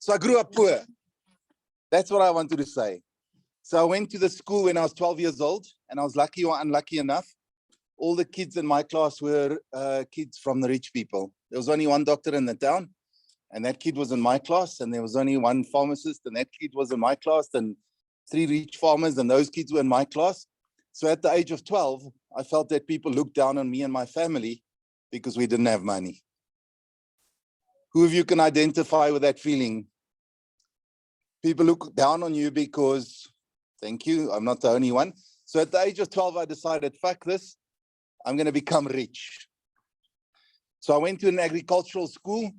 So I grew up poor. That's what I wanted to say. So I went to the school when I was 12 years old, and I was lucky or unlucky enough. All the kids in my class were kids from the rich people. There was only one doctor in the town, and that kid was in my class, and there was only one pharmacist, and that kid was in my class, and 3 rich farmers, and those kids were in my class. So at the age of 12, I felt that people looked down on me and my family because we didn't have money. Who of you can identify with that feeling? People look down on you because, thank you, I'm not the only one. So at the age of 12, I decided, fuck this, I'm going to become rich. So I went to an agricultural school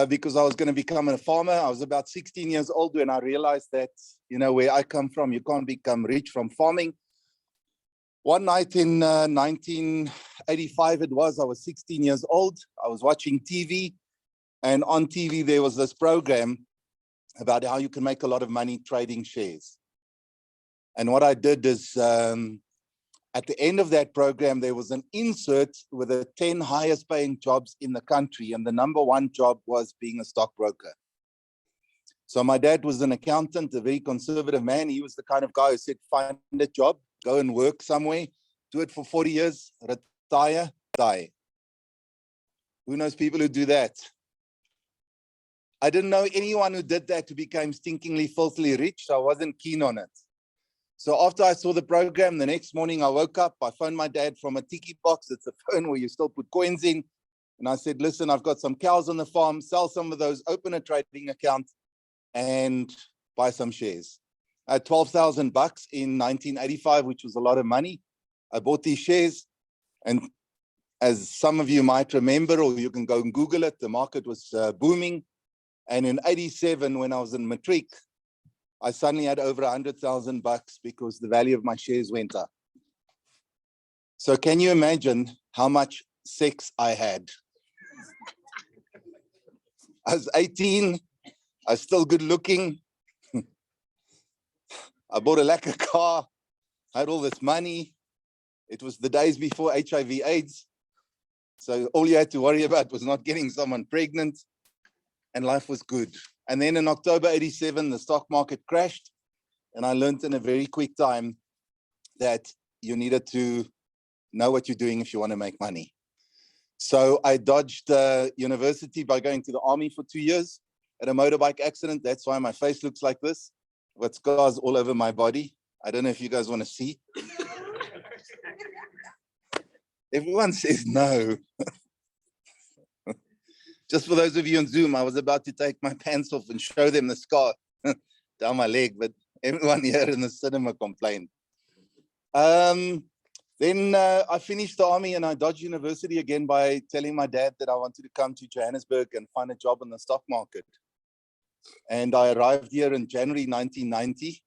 because I was going to become a farmer. I was about 16 years old when I realized that, you know, where I come from, you can't become rich from farming. One night in 1985, it was, I was 16 years old. I was watching TV, and on TV, there was this program about how you can make a lot of money trading shares. And what I did is, at the end of that program, there was an insert with the 10 highest paying jobs in the country. And the number 1 job was being a stockbroker. So my dad was an accountant, a very conservative man. He was the kind of guy who said, find a job, go and work somewhere, do it for 40 years, retire, die. Who knows people who do that? I didn't know anyone who did that who became stinkingly, filthily rich. So I wasn't keen on it. So after I saw the program, the next morning I woke up, I phoned my dad from a tiki box. It's a phone where you still put coins in. And I said, listen, I've got some cows on the farm, sell some of those, open a trading account and buy some shares. I had 12,000 bucks in 1985, which was a lot of money. I bought these shares, and as some of you might remember, or you can go and Google it, the market was booming. And in 87, when I was in matric, I suddenly had over 100,000 bucks because the value of my shares went up. So can you imagine how much sex I had? I was 18, I was still good looking. I bought a lacquer car, I had all this money. It was the days before HIV AIDS. So all you had to worry about was not getting someone pregnant, and life was good. And then in October 87, the stock market crashed, and I learned in a very quick time that you needed to know what you're doing if you want to make money. So I dodged university by going to the army for 2 years at a motorbike accident. That's why my face looks like this, with scars all over my body. I don't know if you guys want to see. Everyone says no. Just for those of you on Zoom, I was about to take my pants off and show them the scar down my leg, but everyone here in the cinema complained. Then I finished the army and I dodged university again by telling my dad that I wanted to come to Johannesburg and find a job in the stock market. And I arrived here in January 1990.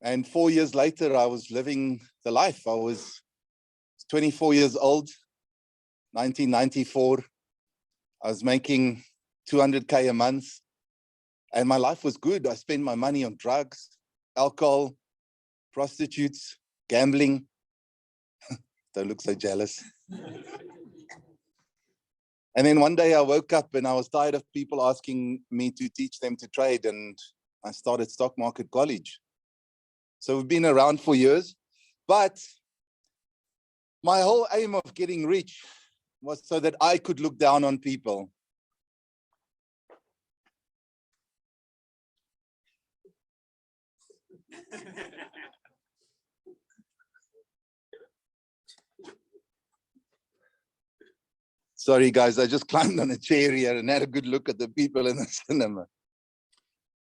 And 4 years later, I was living the life. I was 24 years old, 1994. I was making 200K a month, and my life was good. I spent my money on drugs, alcohol, prostitutes, gambling. Don't look so jealous. And then one day I woke up and I was tired of people asking me to teach them to trade, and I started Stock Market College. So we've been around for years, but my whole aim of getting rich was so that I could look down on people. Sorry, guys, I just climbed on a chair here and had a good look at the people in the cinema.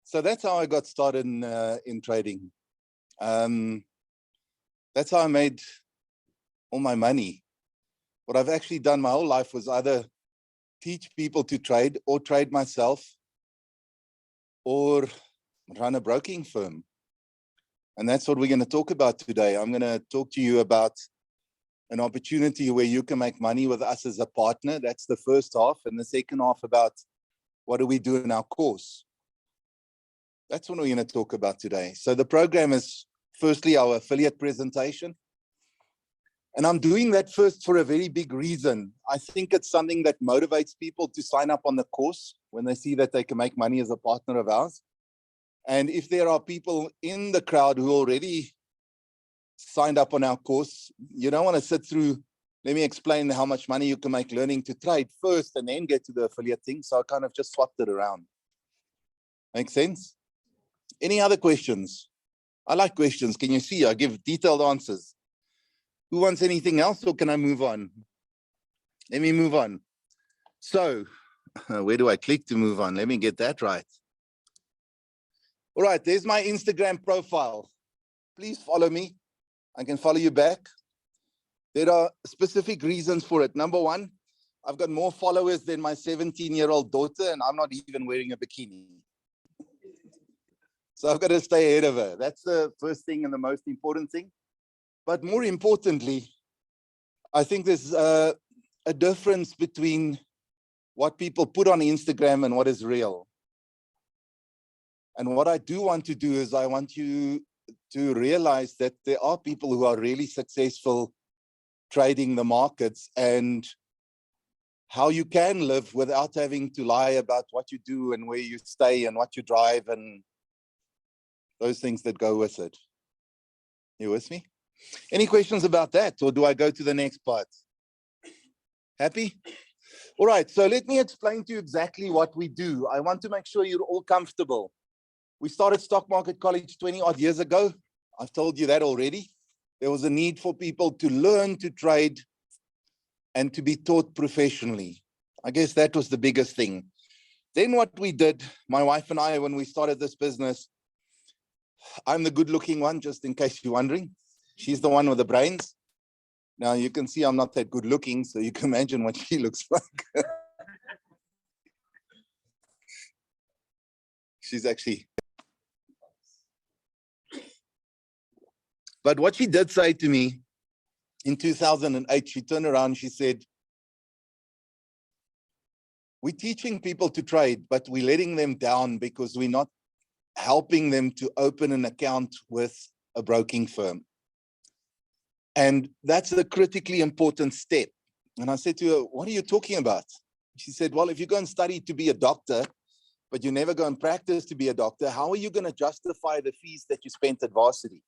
So that's how I got started in trading. That's how I made all my money. What I've actually done my whole life was either teach people to trade or trade myself or run a broking firm. And that's what we're going to talk about today. I'm going to talk to you about an opportunity where you can make money with us as a partner. That's the first half. And the second half about what do we do in our course. That's what we're going to talk about today. So the program is firstly our affiliate presentation. And I'm doing that first for a very big reason. I think it's something that motivates people to sign up on the course. when they see that they can make money as a partner of ours. And if there are people in the crowd who already signed up on our course, you don't want to sit through, let me explain how much money you can make learning to trade first and then get to the affiliate thing. So I kind of just swapped it around. Make sense? Any other questions? I like questions. Can you see? I give detailed answers. Who wants anything else, or can I move on? Let me move on. So where do I click to move on? Let me get that right. All right, there's my Instagram profile. Please follow me. I can follow you back. There are specific reasons for it. Number one, I've got more followers than my 17-year-old daughter, and I'm not even wearing a bikini. So I've got to stay ahead of her. That's the first thing and the most important thing. But more importantly, I think there's a difference between what people put on Instagram and what is real. And what I do want to do is I want you to realize that there are people who are really successful trading the markets and how you can live without having to lie about what you do and where you stay and what you drive and those things that go with it. You with me? Any questions about that, or do I go to the next part? Happy? All right, so let me explain to you exactly what we do. I want to make sure you're all comfortable. We started Stock Market College 20 odd years ago. I've told you that already. There was a need for people to learn to trade and to be taught professionally. I guess that was the biggest thing. Then what we did, my wife and I, when we started this business, I'm the good looking one, just in case you're wondering. She's the one with the brains. Now you can see I'm not that good looking, so you can imagine what she looks like. She's actually. But what she did say to me in 2008, she turned around, she said, we're teaching people to trade, but we're letting them down because we're not helping them to open an account with a broking firm. And that's a critically important step. And I said to her, what are you talking about? She said, well, if you go and study to be a doctor, but you never go and practice to be a doctor, how are you going to justify the fees that you spent at varsity?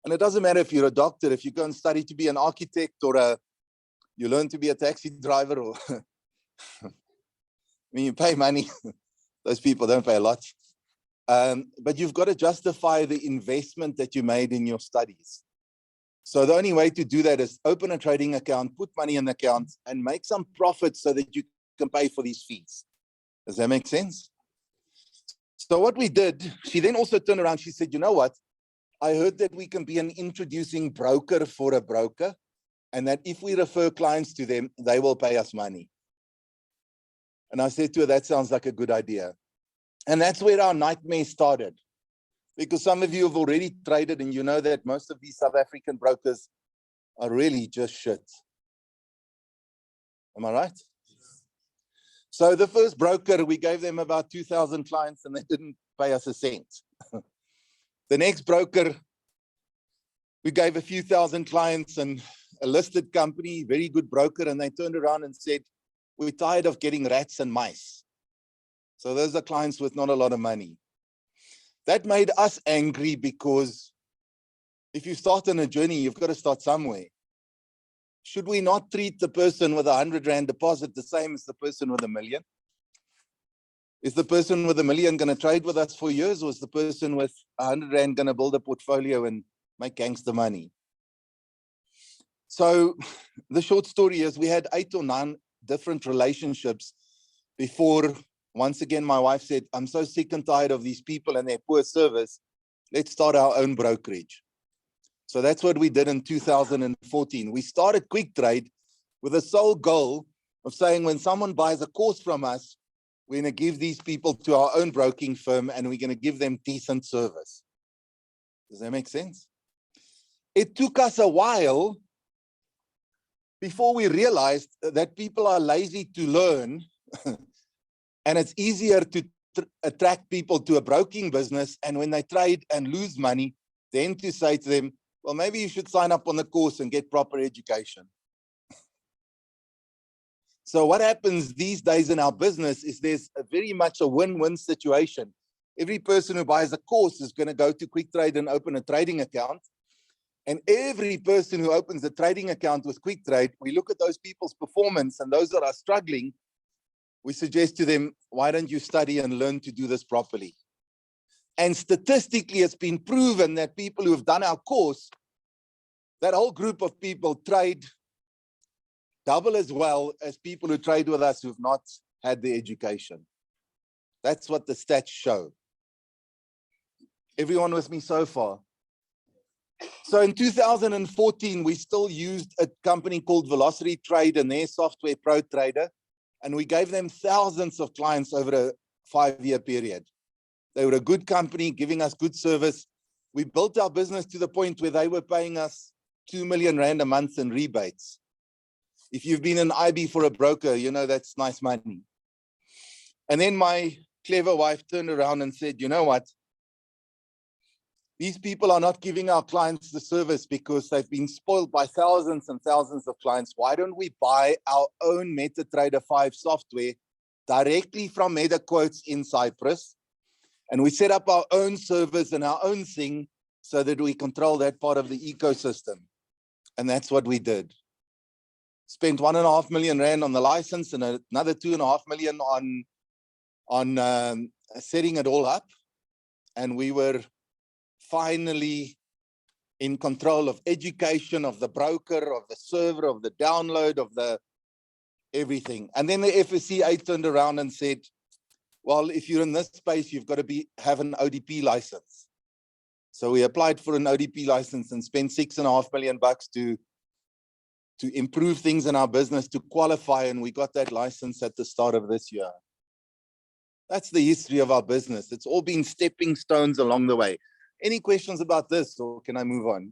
And it doesn't matter if you're a doctor, if you go and study to be an architect or you learn to be a taxi driver, or when you pay money, those people don't pay a lot. But you've got to justify the investment that you made in your studies. So the only way to do that is open a trading account, put money in the account, and make some profit so that you can pay for these fees. Does that make sense? So what we did, she then also turned around, she said, you know what? I heard that we can be an introducing broker for a broker, and that if we refer clients to them, they will pay us money. And I said to her, that sounds like a good idea. And that's where our nightmare started. Because some of you have already traded and you know that most of these South African brokers are really just shit. Am I right? So the first broker, we gave them about 2,000 clients and they didn't pay us a cent. The next broker, we gave a few thousand clients and a listed company, very good broker, and they turned around and said, we're tired of getting rats and mice. So those are clients with not a lot of money. That made us angry because if you start on a journey, you've got to start somewhere. Should we not treat the person with 100 Rand deposit the same as the person with $1 million? Is the person with $1 million going to trade with us for years, or is the person with 100 Rand going to build a portfolio and make gangster money? So the short story is we had 8 or 9 different relationships before, once again, my wife said, I'm so sick and tired of these people and their poor service. Let's start our own brokerage. So that's what we did in 2014. We started Quick Trade with the sole goal of saying when someone buys a course from us, we're going to give these people to our own broking firm and we're going to give them decent service. Does that make sense? It took us a while before we realized that people are lazy to learn and it's easier to attract people to a broking business, and when they trade and lose money, then to say to them, well, maybe you should sign up on the course and get proper education. So what happens these days in our business is there's very much a win-win situation. Every person who buys a course is going to go to QuickTrade and open a trading account. And every person who opens a trading account with QuickTrade, we look at those people's performance, and those that are struggling, we suggest to them, why don't you study and learn to do this properly? And statistically, it's been proven that people who have done our course, that whole group of people trade double as well as people who trade with us who've not had the education. That's what the stats show. Everyone with me so far? So in 2014, we still used a company called Velocity Trade and their software Pro Trader, and we gave them thousands of clients over a 5-year period. They were a good company, giving us good service. We built our business to the point where they were paying us 2 million Rand a month in rebates. If you've been an IB for a broker, you know that's nice money. And then my clever wife turned around and said, you know what? These people are not giving our clients the service because they've been spoiled by thousands and thousands of clients. Why don't we buy our own MetaTrader 5 software directly from MetaQuotes in Cyprus? And we set up our own servers and our own thing so that we control that part of the ecosystem. And that's what we did. Spent 1.5 million Rand on the license and another 2.5 million on setting it all up. And we were finally in control of education, of the broker, of the server, of the download, of the everything. And then the FSCA turned around and said, well, if you're in this space, you've got to have an ODP license. So we applied for an ODP license and spent 6.5 million bucks to improve things in our business, to qualify, and we got that license at the start of this year. That's the history of our business. It's all been stepping stones along the way. Any questions about this, or can I move on?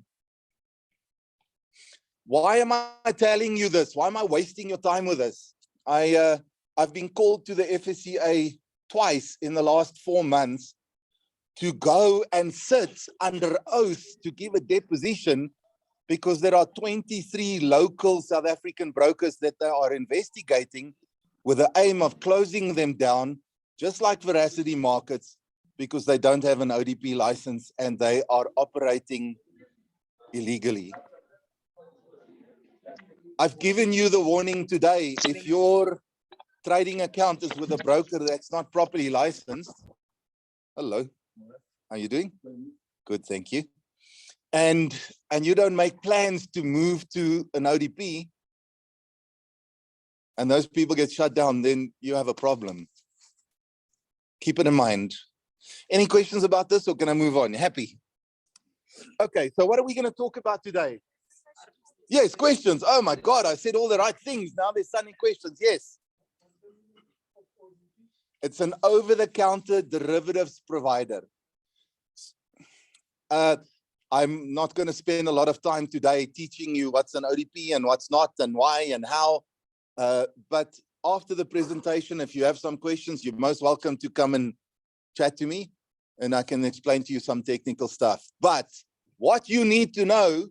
Why am I telling you this? Why am I wasting your time with this? I've been called to the FSCA twice in the last 4 months to go and sit under oath to give a deposition because there are 23 local South African brokers that they are investigating with the aim of closing them down, just like Veracity Markets, because they don't have an ODP license and they are operating illegally. I've given you the warning today. If your trading account is with a broker that's not properly licensed, hello, how are you doing? Good, thank you. And you don't make plans to move to an ODP, and those people get shut down, then you have a problem. Keep it in mind. Any questions about this, or can I move on? Happy? Okay, so what are we going to talk about today? Yes, questions. Oh my God, I said all the right things. Now there's suddenly questions. Yes. It's an over-the-counter derivatives provider. I'm not going to spend a lot of time today teaching you what's an ODP and what's not and why and how. But after the presentation, if you have some questions, you're most welcome to come and chat to me and I can explain to you some technical stuff. But what you need to know,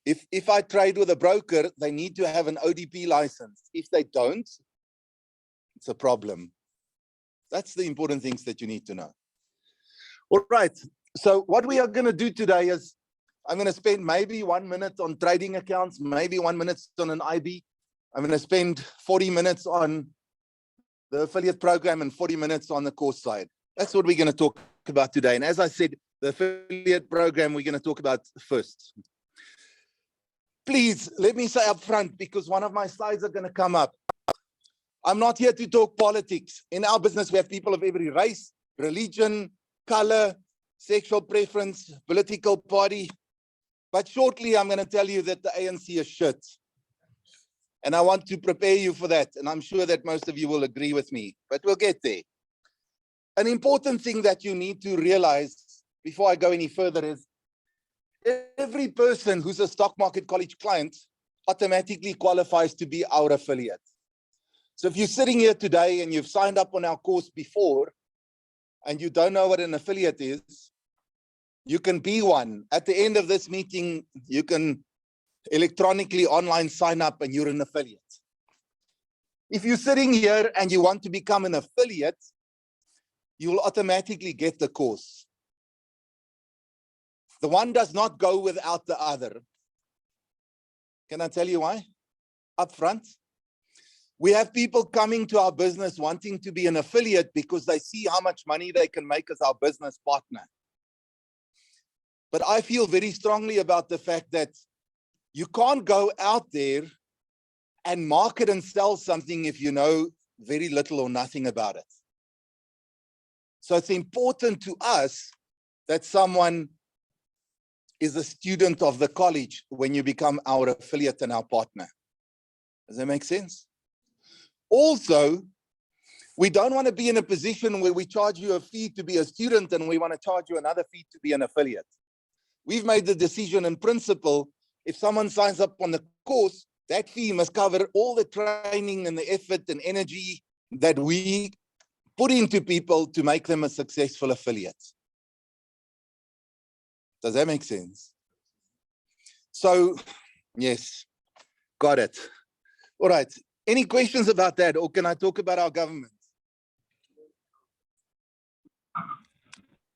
if I trade with a broker, they need to have an ODP license. If they don't, it's a problem. That's the important things that you need to know. All right. So what we are going to do today is I'm going to spend maybe 1 minute on trading accounts, maybe 1 minute on an IB. I'm going to spend 40 minutes on the affiliate program and 40 minutes on the course side. That's what we're going to talk about today. And as I said, the affiliate program we're going to talk about first. Please let me say up front, because one of my slides are going to come up. I'm not here to talk politics. In our business, we have people of every race, religion, color, sexual preference, political party. But shortly, I'm going to tell you that the ANC is shit. And I want to prepare you for that. And I'm sure that most of you will agree with me, but we'll get there. An important thing that you need to realize before I go any further is every person who's a Stock Market College client automatically qualifies to be our affiliate. So if you're sitting here today and you've signed up on our course before and you don't know what an affiliate is, you can be one. At the end of this meeting, you can electronically online sign up and you're an affiliate. If you're sitting here and you want to become an affiliate, you will automatically get the course. The one does not go without the other. Can I tell you why? Up front, we have people coming to our business wanting to be an affiliate because they see how much money they can make as our business partner. But I feel very strongly about the fact that you can't go out there and market and sell something if you know very little or nothing about it. So it's important to us that someone is a student of the college when you become our affiliate and our partner. Does that make sense? Also, we don't want to be in a position where we charge you a fee to be a student and we want to charge you another fee to be an affiliate. We've made the decision in principle, if someone signs up on the course, that fee must cover all the training and the effort and energy that we put into people to make them a successful affiliate. Does that make sense? So, yes, got it. All right. Any questions about that, or can I talk about our government?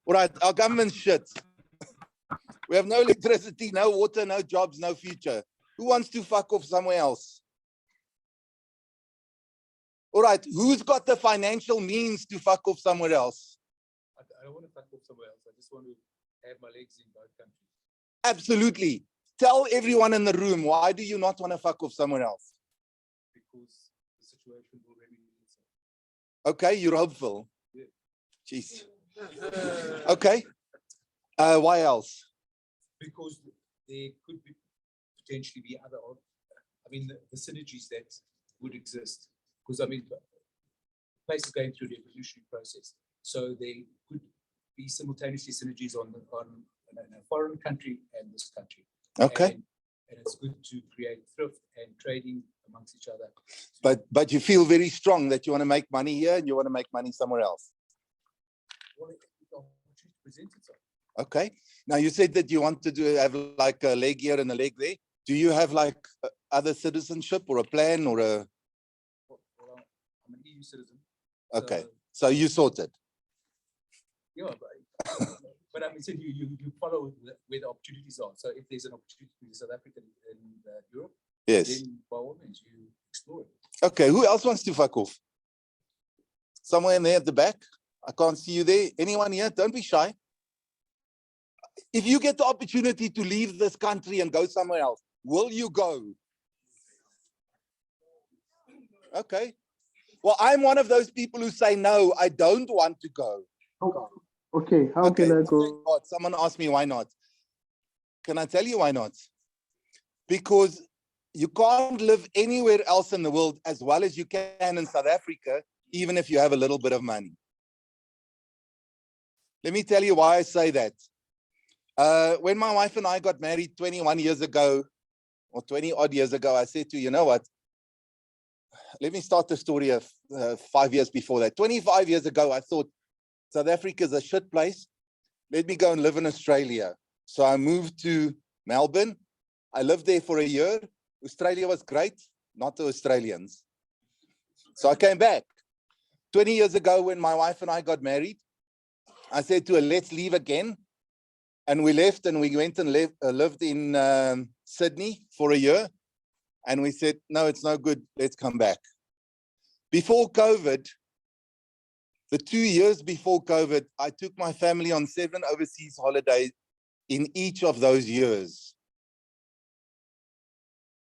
All right, our government's shit. We have no electricity, no water, no jobs, no future. Who wants to fuck off somewhere else? All right, who's got the financial means to fuck off somewhere else? I don't want to fuck off somewhere else. I just want to have my legs in both countries. Absolutely. Tell everyone in the room, why do you not want to fuck off somewhere else? Because the situation will remedy itself. Okay, you're hopeful. Yeah. Jeez. Okay. Why else? Because there could be potentially be other, I mean, the synergies that would exist. Because I mean, the place is going through the evolutionary process, so there could be simultaneously synergies on a foreign country and this country. Okay. And it's good to create thrift and trading amongst each other. But you feel very strong that you want to make money here and you want to make money somewhere else. Well, the opportunity presents itself. Okay. Now you said that you want to have like a leg here and a leg there. Do you have like other citizenship or a plan or a? Well, I'm an EU citizen. Okay. So you sorted. Yeah, but I mean, so you follow where the opportunities are. So if there's an opportunity in South Africa and Europe, yes, then by all means you explore it. Okay, who else wants to fuck off? Somewhere in there at the back. I can't see you there. Anyone here? Don't be shy. If you get the opportunity to leave this country and go somewhere else, will you go? Okay. Well, I'm one of those people who say, no, I don't want to go. Okay, how can I go? Someone asked me why not. Can I tell you why not? Because you can't live anywhere else in the world as well as you can in South Africa, even if you have a little bit of money. Let me tell you why I say that. When my wife and I got married 21 years ago, or 20 odd years ago, I said to you know what? Let me start the story of 5 years before that. 25 years ago, I thought South Africa is a shit place. Let me go and live in Australia. So I moved to Melbourne. I lived there for a year. Australia was great, not the Australians. So I came back. 20 years ago, when my wife and I got married, I said to her, let's leave again. And we left and we went and lived in Sydney for a year. And we said, no, it's no good. Let's come back. Before COVID, the 2 years before COVID, I took my family on 7 overseas holidays in each of those years.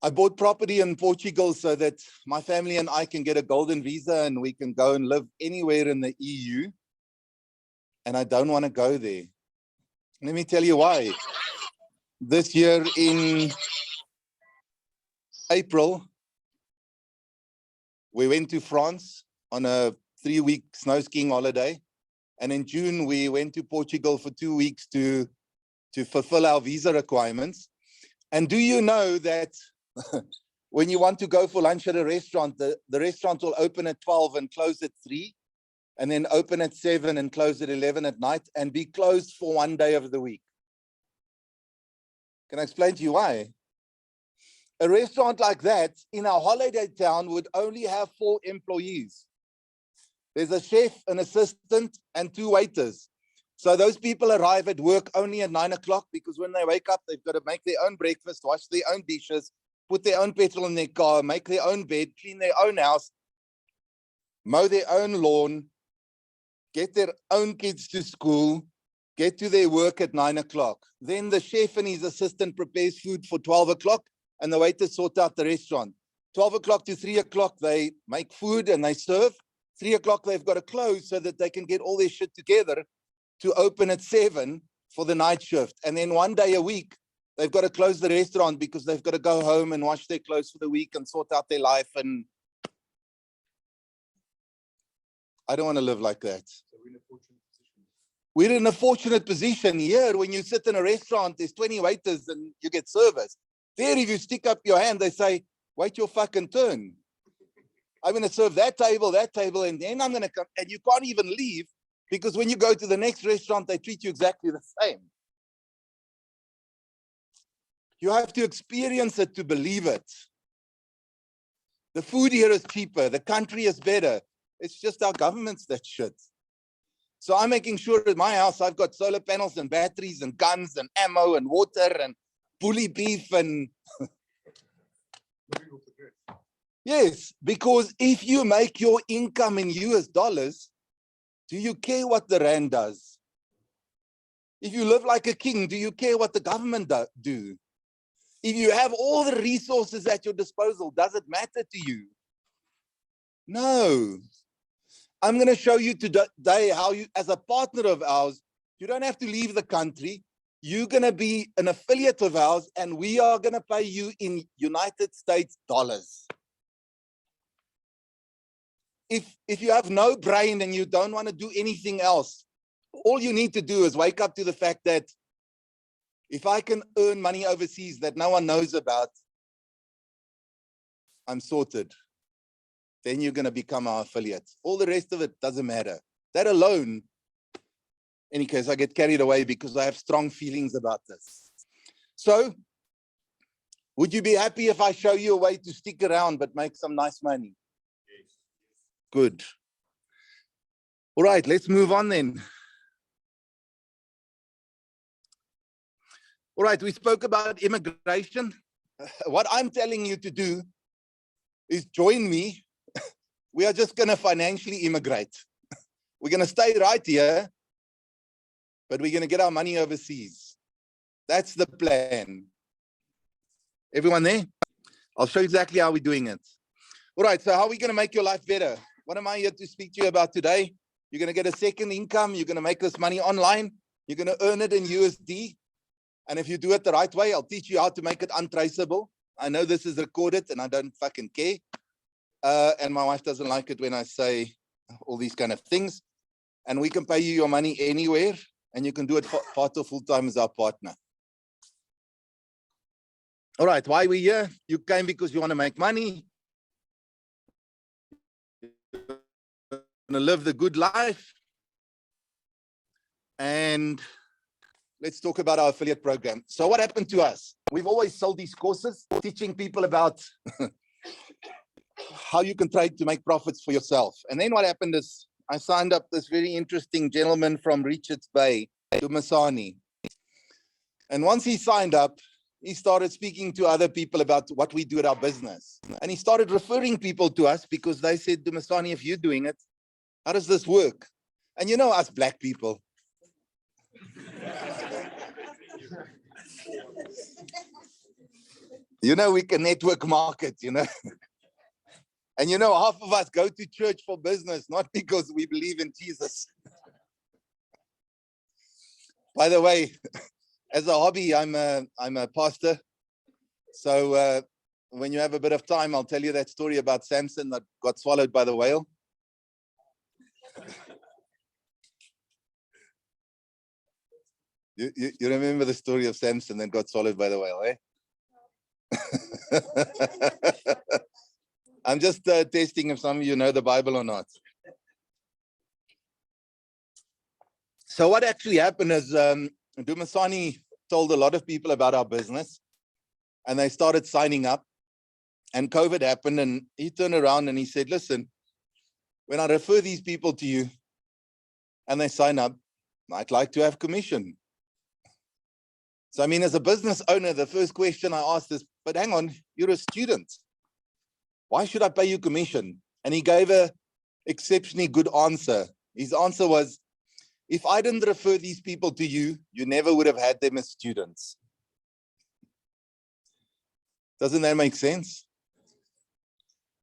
I bought property in Portugal so that my family and I can get a golden visa and we can go and live anywhere in the EU. And I don't want to go there. Let me tell you why. This year in April, we went to France on a 3-week snow skiing holiday. And in June, we went to Portugal for 2 weeks to fulfill our visa requirements. And do you know that when you want to go for lunch at a restaurant, the restaurant will open at 12 and close at 3, and then open at 7 and close at 11 at night, and be closed for 1 day of the week? Can I explain to you why? A restaurant like that in our holiday town would only have 4 employees. There's a chef, an assistant, and 2 waiters. So those people arrive at work only at 9 o'clock because when they wake up, they've got to make their own breakfast, wash their own dishes, put their own petrol in their car, make their own bed, clean their own house, mow their own lawn, get their own kids to school, get to their work at 9 o'clock. Then the chef and his assistant prepares food for 12 o'clock and the waiters sort out the restaurant. 12 o'clock to 3 o'clock, they make food and they serve. 3 o'clock, they've got to close so that they can get all their shit together to open at 7 for the night shift. And then 1 day a week, they've got to close the restaurant because they've got to go home and wash their clothes for the week and sort out their life. And I don't want to live like that. So we're in a fortunate position. We're in a fortunate position here. When you sit in a restaurant, there's 20 waiters and you get service. There, if you stick up your hand, they say, wait your fucking turn. I'm going to serve that table, and then I'm going to come. And you can't even leave because when you go to the next restaurant, they treat you exactly the same. You have to experience it to believe it. The food here is cheaper. The country is better. It's just our government's that shit. So I'm making sure at my house, I've got solar panels and batteries and guns and ammo and water and bully beef and yes, because if you make your income in US dollars, do you care what the rand does? If you live like a king, do you care what the government do? If you have all the resources at your disposal, does it matter to you? No. I'm going to show you today how you, as a partner of ours, you don't have to leave the country. You're going to be an affiliate of ours, and we are going to pay you in United States dollars. If you have no brain and you don't want to do anything else, all you need to do is wake up to the fact that if I can earn money overseas that no one knows about, I'm sorted. Then you're going to become our affiliate. All the rest of it doesn't matter. That alone, in any case, I get carried away because I have strong feelings about this. So, would you be happy if I show you a way to stick around but make some nice money? Yes. Good. All right, let's move on then. All right, we spoke about immigration. What I'm telling you to do is join me. We are just going to financially immigrate. We're going to stay right here, but we're going to get our money overseas. That's the plan. Everyone there? I'll show you exactly how we're doing it. All right, so how are we going to make your life better? What am I here to speak to you about today? You're going to get a second income. You're going to make this money online. You're going to earn it in USD. And if you do it the right way, I'll teach you how to make it untraceable. I know this is recorded and I don't fucking care. And my wife doesn't like it when I say all these kind of things. And we can pay you your money anywhere, and you can do it part or full time as our partner. All right, why are we here? You came because you want to make money. You want to live the good life. And let's talk about our affiliate program. So what happened to us? We've always sold these courses, teaching people about how you can trade to make profits for yourself. And then what happened is I signed up this very interesting gentleman from Richards Bay, Dumasani. And once he signed up, he started speaking to other people about what we do at our business. And he started referring people to us because they said, Dumasani, if you're doing it, how does this work? And you know us black people. You know, we can network market, you know. And you know, half of us go to church for business, not because we believe in Jesus. By the way, as a hobby, I'm a pastor. So when you have a bit of time, I'll tell you that story about Samson that got swallowed by the whale. You remember the story of Samson that got swallowed by the whale, eh? I'm just testing if some of you know the Bible or not. So what actually happened is Dumasani told a lot of people about our business. and they started signing up, and COVID happened, and he turned around and he said, listen, when I refer these people to you and they sign up, I'd like to have commission. So, I mean, as a business owner, the first question I asked is, but hang on, you're a student. Why should I pay you commission? And he gave a exceptionally good answer. His answer was, if I didn't refer these people to you, you never would have had them as students. Doesn't that make sense?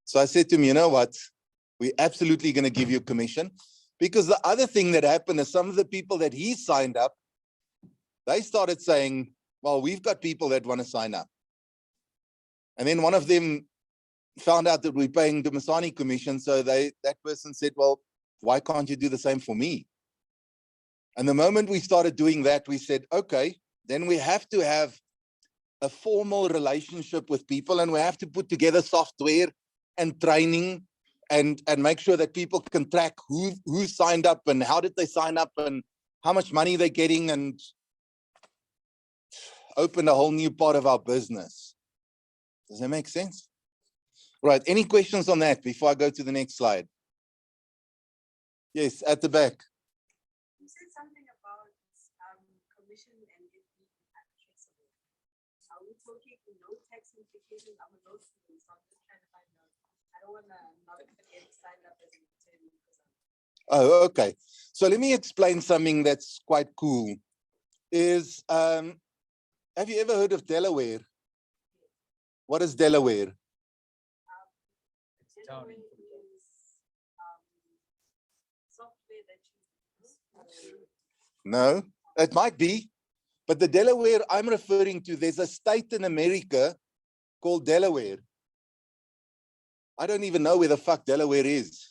So I said to him, you know what? We're absolutely going to give you commission. Because the other thing that happened is some of the people that he signed up, they started saying, well, we've got people that want to sign up. And then one of them found out that we're paying Dumisani commission. So that person said, well, why can't you do the same for me? And the moment we started doing that, we said, okay, then we have to have a formal relationship with people, and we have to put together software and training and make sure that people can track who signed up and how did they sign up and how much money they're getting, and open a whole new part of our business. Does that make sense? Right. Any questions on that before I go to the next slide? Yes, at the back. You said something about commission and it being accessible. Are we talking no tax implications? I'm a law student, so I'm just trying to find out. I don't want to not get signed up as an attorney. Oh, okay. So let me explain something that's quite cool. Have you ever heard of Delaware? What is Delaware? Delaware is software that you use. No, it might be. But the Delaware I'm referring to, there's a state in America called Delaware. I don't even know where the fuck Delaware is.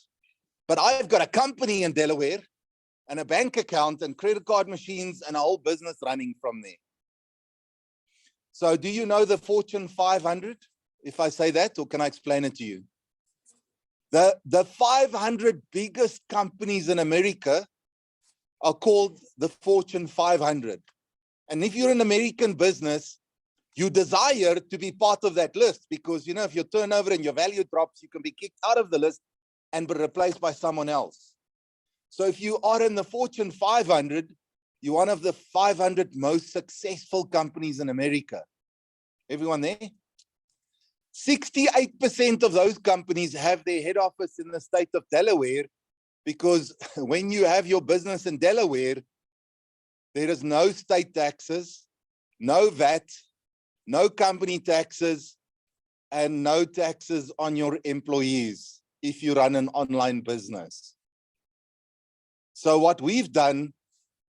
But I've got a company in Delaware and a bank account and credit card machines and a whole business running from there. So do you know the Fortune 500, if I say that, or can I explain it to you? The 500 biggest companies in America are called the Fortune 500. And if you're an American business, you desire to be part of that list because, you know, if your turnover and your value drops, you can be kicked out of the list and be replaced by someone else. So if you are in the Fortune 500, you're one of the 500 most successful companies in America. Everyone there? 68% of those companies have their head office in the state of Delaware, because when you have your business in Delaware, there is no state taxes, no VAT, no company taxes, and no taxes on your employees if you run an online business. So what we've done,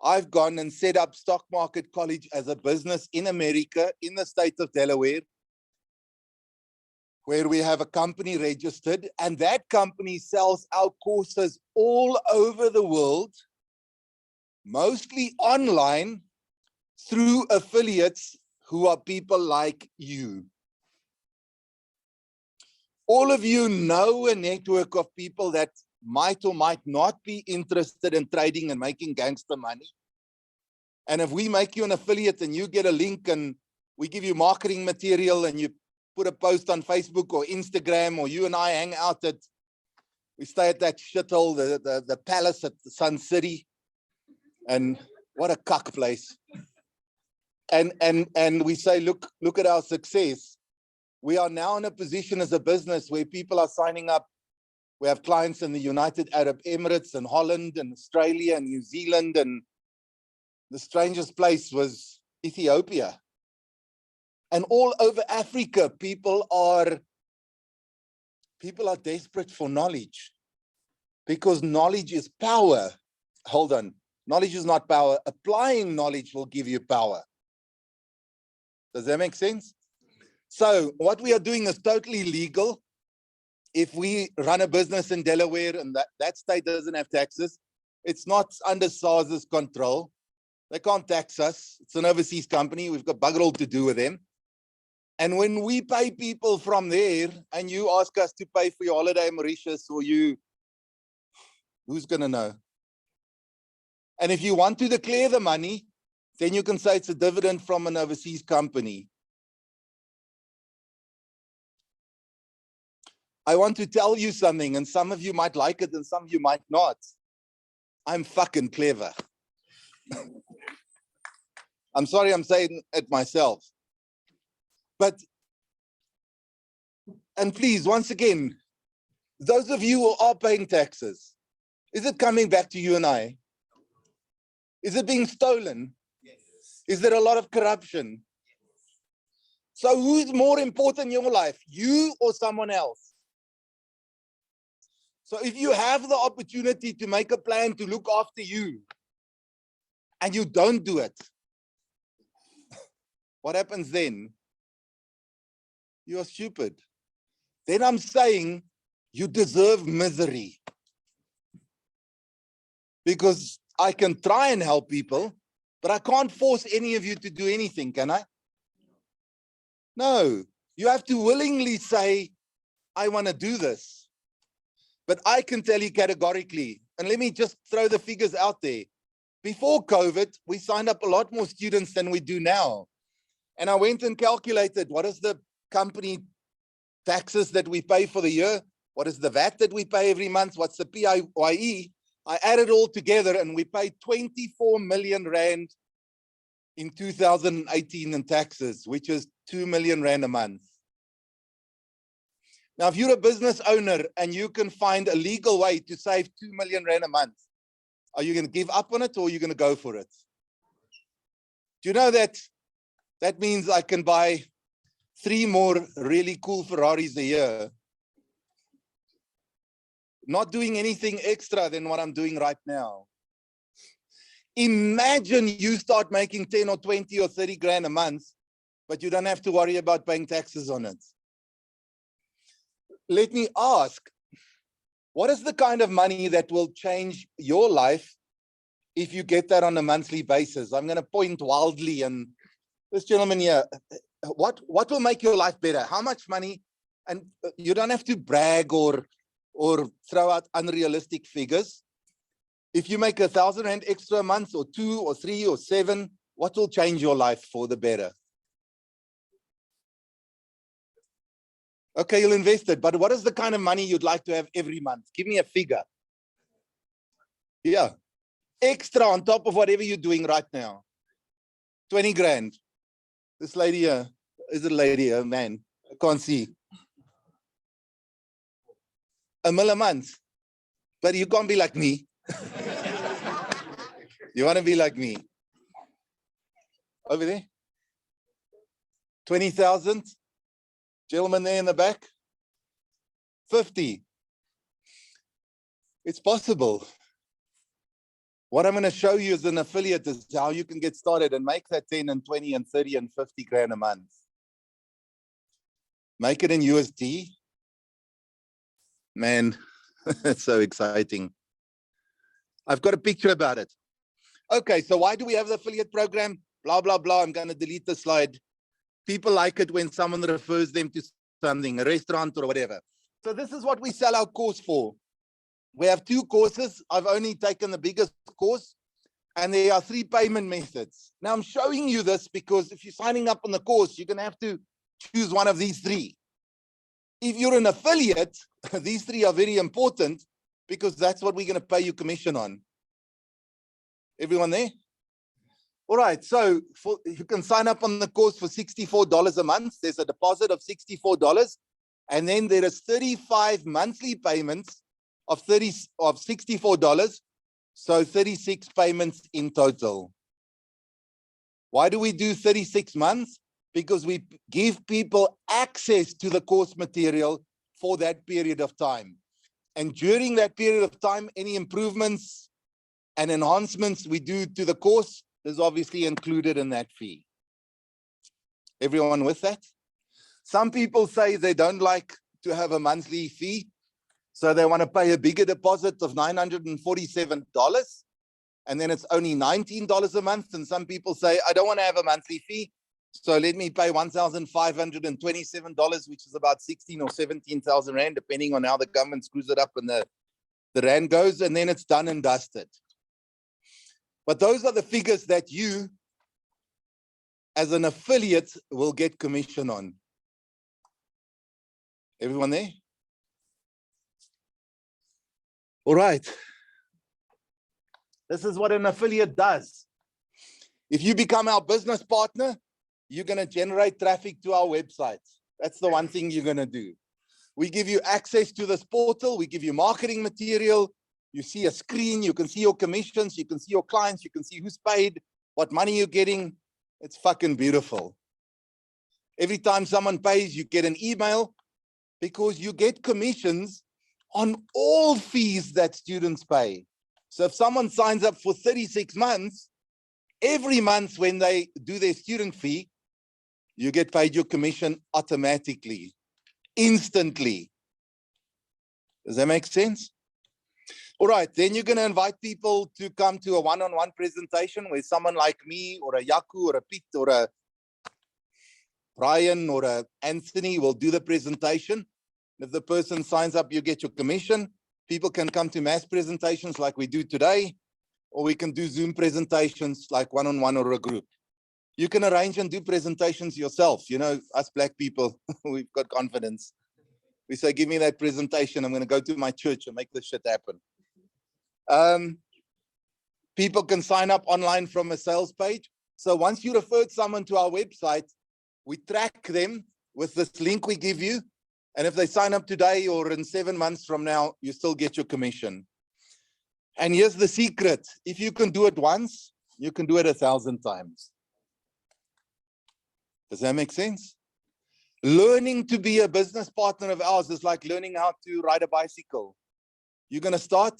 I've gone and set up Stock Market College as a business in America, in the state of Delaware, where we have a company registered, and that company sells our courses all over the world, mostly online, through affiliates who are people like you. All of you know a network of people that might or might not be interested in trading and making gangster money. And if we make you an affiliate and you get a link and we give you marketing material and you put a post on Facebook or Instagram, or you and I hang out at, we stay at that shithole, the palace at the Sun City, and what a cuck place. And we say, look at our success. We are now in a position as a business where people are signing up. We have clients in the United Arab Emirates and Holland and Australia and New Zealand, and the strangest place was Ethiopia. And all over Africa, people are desperate for knowledge, because knowledge is power. Hold on. Knowledge is not power. Applying knowledge will give you power. Does that make sense? So what we are doing is totally legal. If we run a business in Delaware and that state doesn't have taxes, it's not under SARS's control. They can't tax us. It's an overseas company. We've got bugger all to do with them. And when we pay people from there and you ask us to pay for your holiday in Mauritius, or who's going to know? And if you want to declare the money, then you can say it's a dividend from an overseas company. I want to tell you something, and some of you might like it and some of you might not. I'm fucking clever. I'm sorry I'm saying it myself. But, and please, once again, those of you who are paying taxes, is it coming back to you and I? Is it being stolen? Is there a lot of corruption? So who's more important in your life, you or someone else? So if you have the opportunity to make a plan to look after you and you don't do it, what happens then? You are stupid. Then I'm saying you deserve misery. Because I can try and help people, but I can't force any of you to do anything, can I? No, you have to willingly say, I want to do this. But I can tell you categorically, and let me just throw the figures out there. Before COVID, we signed up a lot more students than we do now. And I went and calculated what is the company taxes that we pay for the year? What is the VAT that we pay every month? What's the PIYE? I added all together and we paid 24 million Rand in 2018 in taxes, which is 2 million Rand a month. Now, if you're a business owner and you can find a legal way to save 2 million Rand a month, are you going to give up on it or are you going to go for it? Do you know that that means I can buy 3 more really cool Ferraris a year? Not doing anything extra than what I'm doing right now. Imagine you start making 10 or 20 or 30 grand a month, but you don't have to worry about paying taxes on it. Let me ask, what is the kind of money that will change your life if you get that on a monthly basis? I'm going to point wildly, and this gentleman here, what will make your life better? How much money? And you don't have to brag or throw out unrealistic figures. If you make 1,000 Rand extra a month, or 2 or 3 or 7, what will change your life for the better? Okay, you'll invest it, but what is the kind of money you'd like to have every month? Give me a figure. Yeah, extra on top of whatever you're doing right now. 20 grand. This lady here, is it a lady, a man? I can't see. 1 million a month. But you can't be like me. You want to be like me? Over there? 20,000? Gentleman there in the back? 50. It's possible. What I'm going to show you as an affiliate is how you can get started and make that 10 and 20 and 30 and 50 grand a month. Make it in USD. Man, it's so exciting. I've got a picture about it. Okay, so why do we have the affiliate program? Blah, blah, blah. I'm going to delete the slide. People like it when someone refers them to something, a restaurant or whatever. So this is what we sell our course for. We have 2 courses. I've only taken the biggest course, and there are 3 payment methods. Now I'm showing you this because if you're signing up on the course, you're going to have to choose one of these 3. If you're an affiliate, these 3 are very important because that's what we're going to pay you commission on. Everyone there? All right, so you can sign up on the course for $64 a month. There's a deposit of $64, and then there is 35 monthly payments of $64, so 36 payments in total. Why do we do 36 months? Because we give people access to the course material for that period of time. And during that period of time, any improvements and enhancements we do to the course is obviously included in that fee. Everyone with that? Some people say they don't like to have a monthly fee, so they want to pay a bigger deposit of $947, and then it's only $19 a month. And some people say, I don't want to have a monthly fee, so let me pay $1,527, which is about 16 or 17,000 Rand, depending on how the government screws it up and the Rand goes, and then it's done and dusted. But those are the figures that you, as an affiliate, will get commission on. Everyone there? All right. This is what an affiliate does. If you become our business partner, you're going to generate traffic to our website. That's the one thing you're going to do. We give you access to this portal. We give you marketing material. You see a screen. You can see your commissions. You can see your clients. You can see who's paid, what money you're getting. It's fucking beautiful. Every time someone pays, you get an email because you get commissions on all fees that students pay. So if someone signs up for 36 months, every month when they do their student fee, you get paid your commission automatically, instantly. Does that make sense? All right, then you're going to invite people to come to a one-on-one presentation where someone like me or a Yaku or a Pete or a Brian or a Anthony will do the presentation. If the person signs up, you get your commission. People can come to mass presentations like we do today, or we can do Zoom presentations like one-on-one or a group. You can arrange and do presentations yourself. You know, us black people, we've got confidence. We say, give me that presentation. I'm going to go to my church and make this shit happen. People can sign up online from a sales page. So once you referred someone to our website, we track them with this link we give you. And if they sign up today or in 7 months from now, you still get your commission. And here's the secret. If you can do it once, you can do it 1,000 times. Does that make sense? Learning to be a business partner of ours is like learning how to ride a bicycle. You're going to start.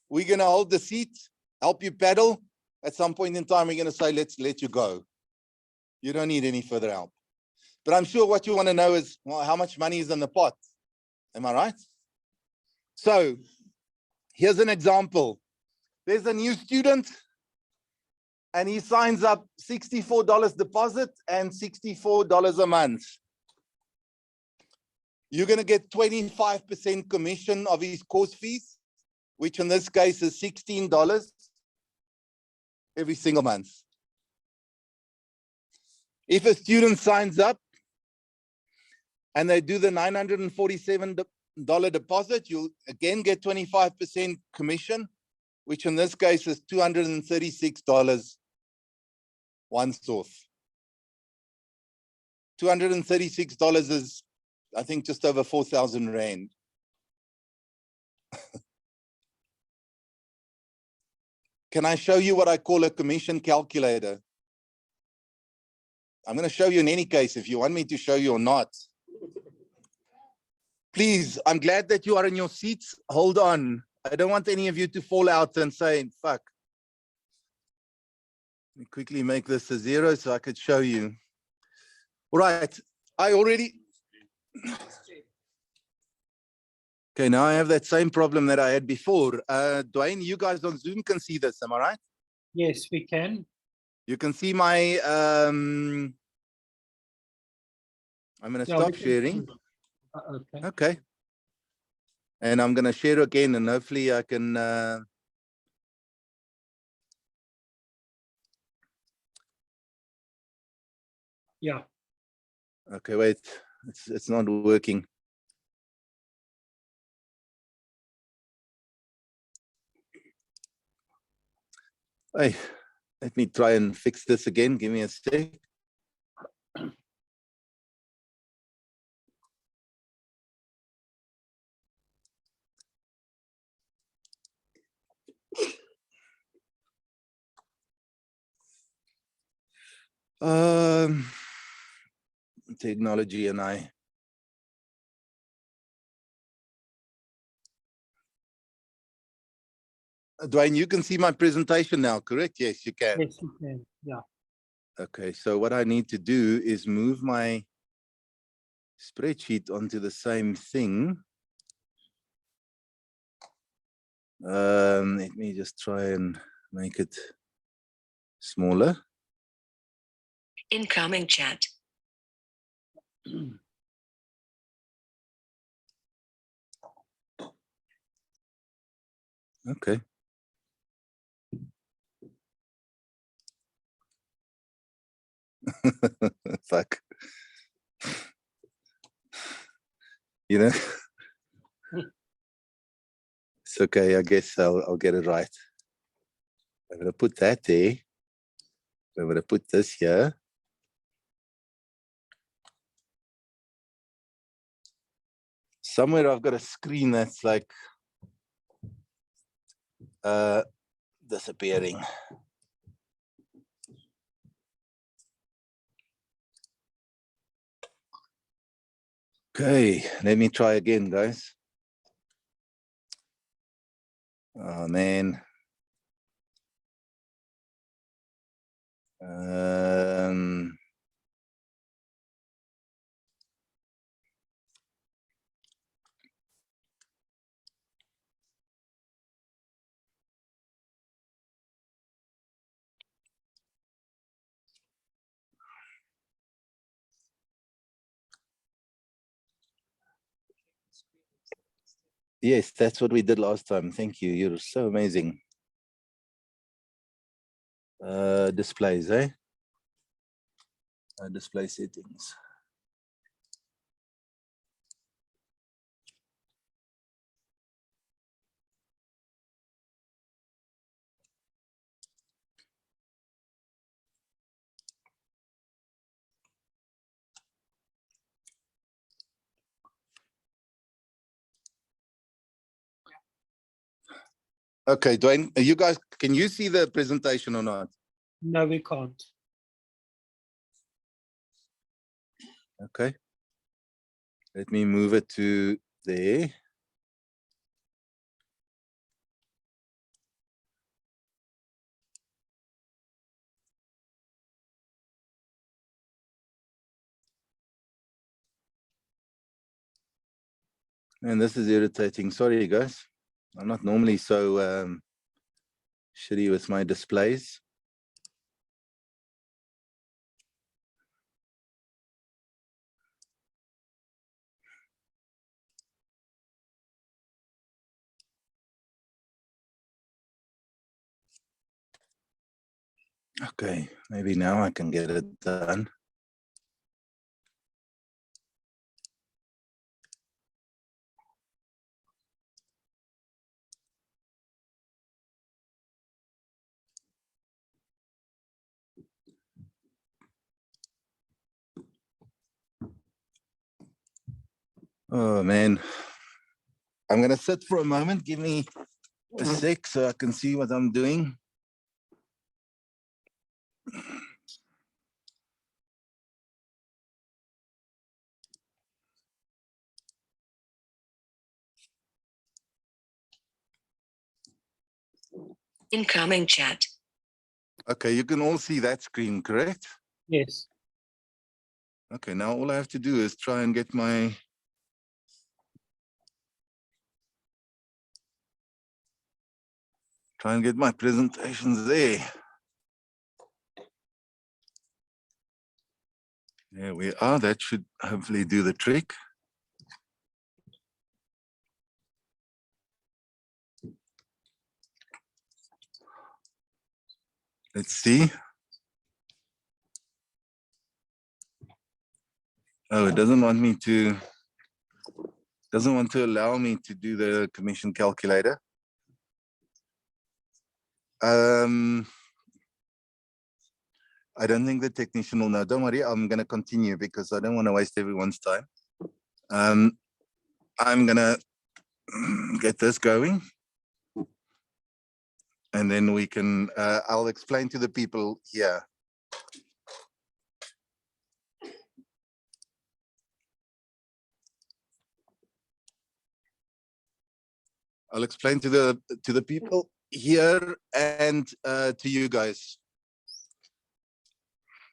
We're going to hold the seat, help you pedal. At some point in time, we're going to say, let's let you go. You don't need any further help. But I'm sure what you want to know is, well, how much money is in the pot? Am I right? So here's an example. There's a new student and he signs up $64 deposit and $64 a month. You're going to get 25% commission of his course fees, which in this case is $16 every single month. If a student signs up and they do the $947 deposit, you'll again get 25% commission, which in this case is $236 once off. $236 is, I think, just over 4,000 Rand. Can I show you what I call a commission calculator? I'm going to show you in any case if you want me to show you or not. Please, I'm glad that you are in your seats. Hold on. I don't want any of you to fall out and say, fuck. Let me quickly make this a 0 so I could show you. All right. I already... Okay, now I have that same problem that I had before. Dwayne, you guys on Zoom can see this, am I right? Yes, we can. You can see my... I'm going to stop sharing. Okay. Okay. And I'm going to share again and hopefully I can... Yeah. Okay, wait. It's not working. Hey, let me try and fix this again. Give me a sec. Technology and I. Dwayne, you can see my presentation now, correct? Yes, you can. Yes, you can. Yeah. Okay, so what I need to do is move my spreadsheet onto the same thing. Let me just try and make it smaller. Incoming chat. Okay. Fuck. You know? okay. I guess I'll get it right. I'm gonna put that there. I'm gonna put this here. Somewhere I've got a screen that's like disappearing. Okay, let me try again, guys. Oh man. Yes, that's what we did last time. Thank you. You're so amazing. Displays, eh? Display settings. Okay, Dwayne, you guys, can you see the presentation or not? No, we can't. Okay. Let me move it to there. And this is irritating. Sorry, guys. I'm not normally so shitty with my displays. Okay, maybe now I can get it done. Oh man. I'm gonna sit for a moment. Give me a sec so I can see what I'm doing. Incoming chat. Okay, you can all see that screen, correct? Yes. Okay, now all I have to do is try and get my presentations there. There we are. That should hopefully do the trick. Let's see. Oh, it doesn't want to allow me to do the commission calculator. I don't think the technician will know. Don't worry, I'm gonna continue because I don't want to waste everyone's time. I'm gonna get this going. And then we can, I'll explain to the people here. I'll explain to the people here and to you guys.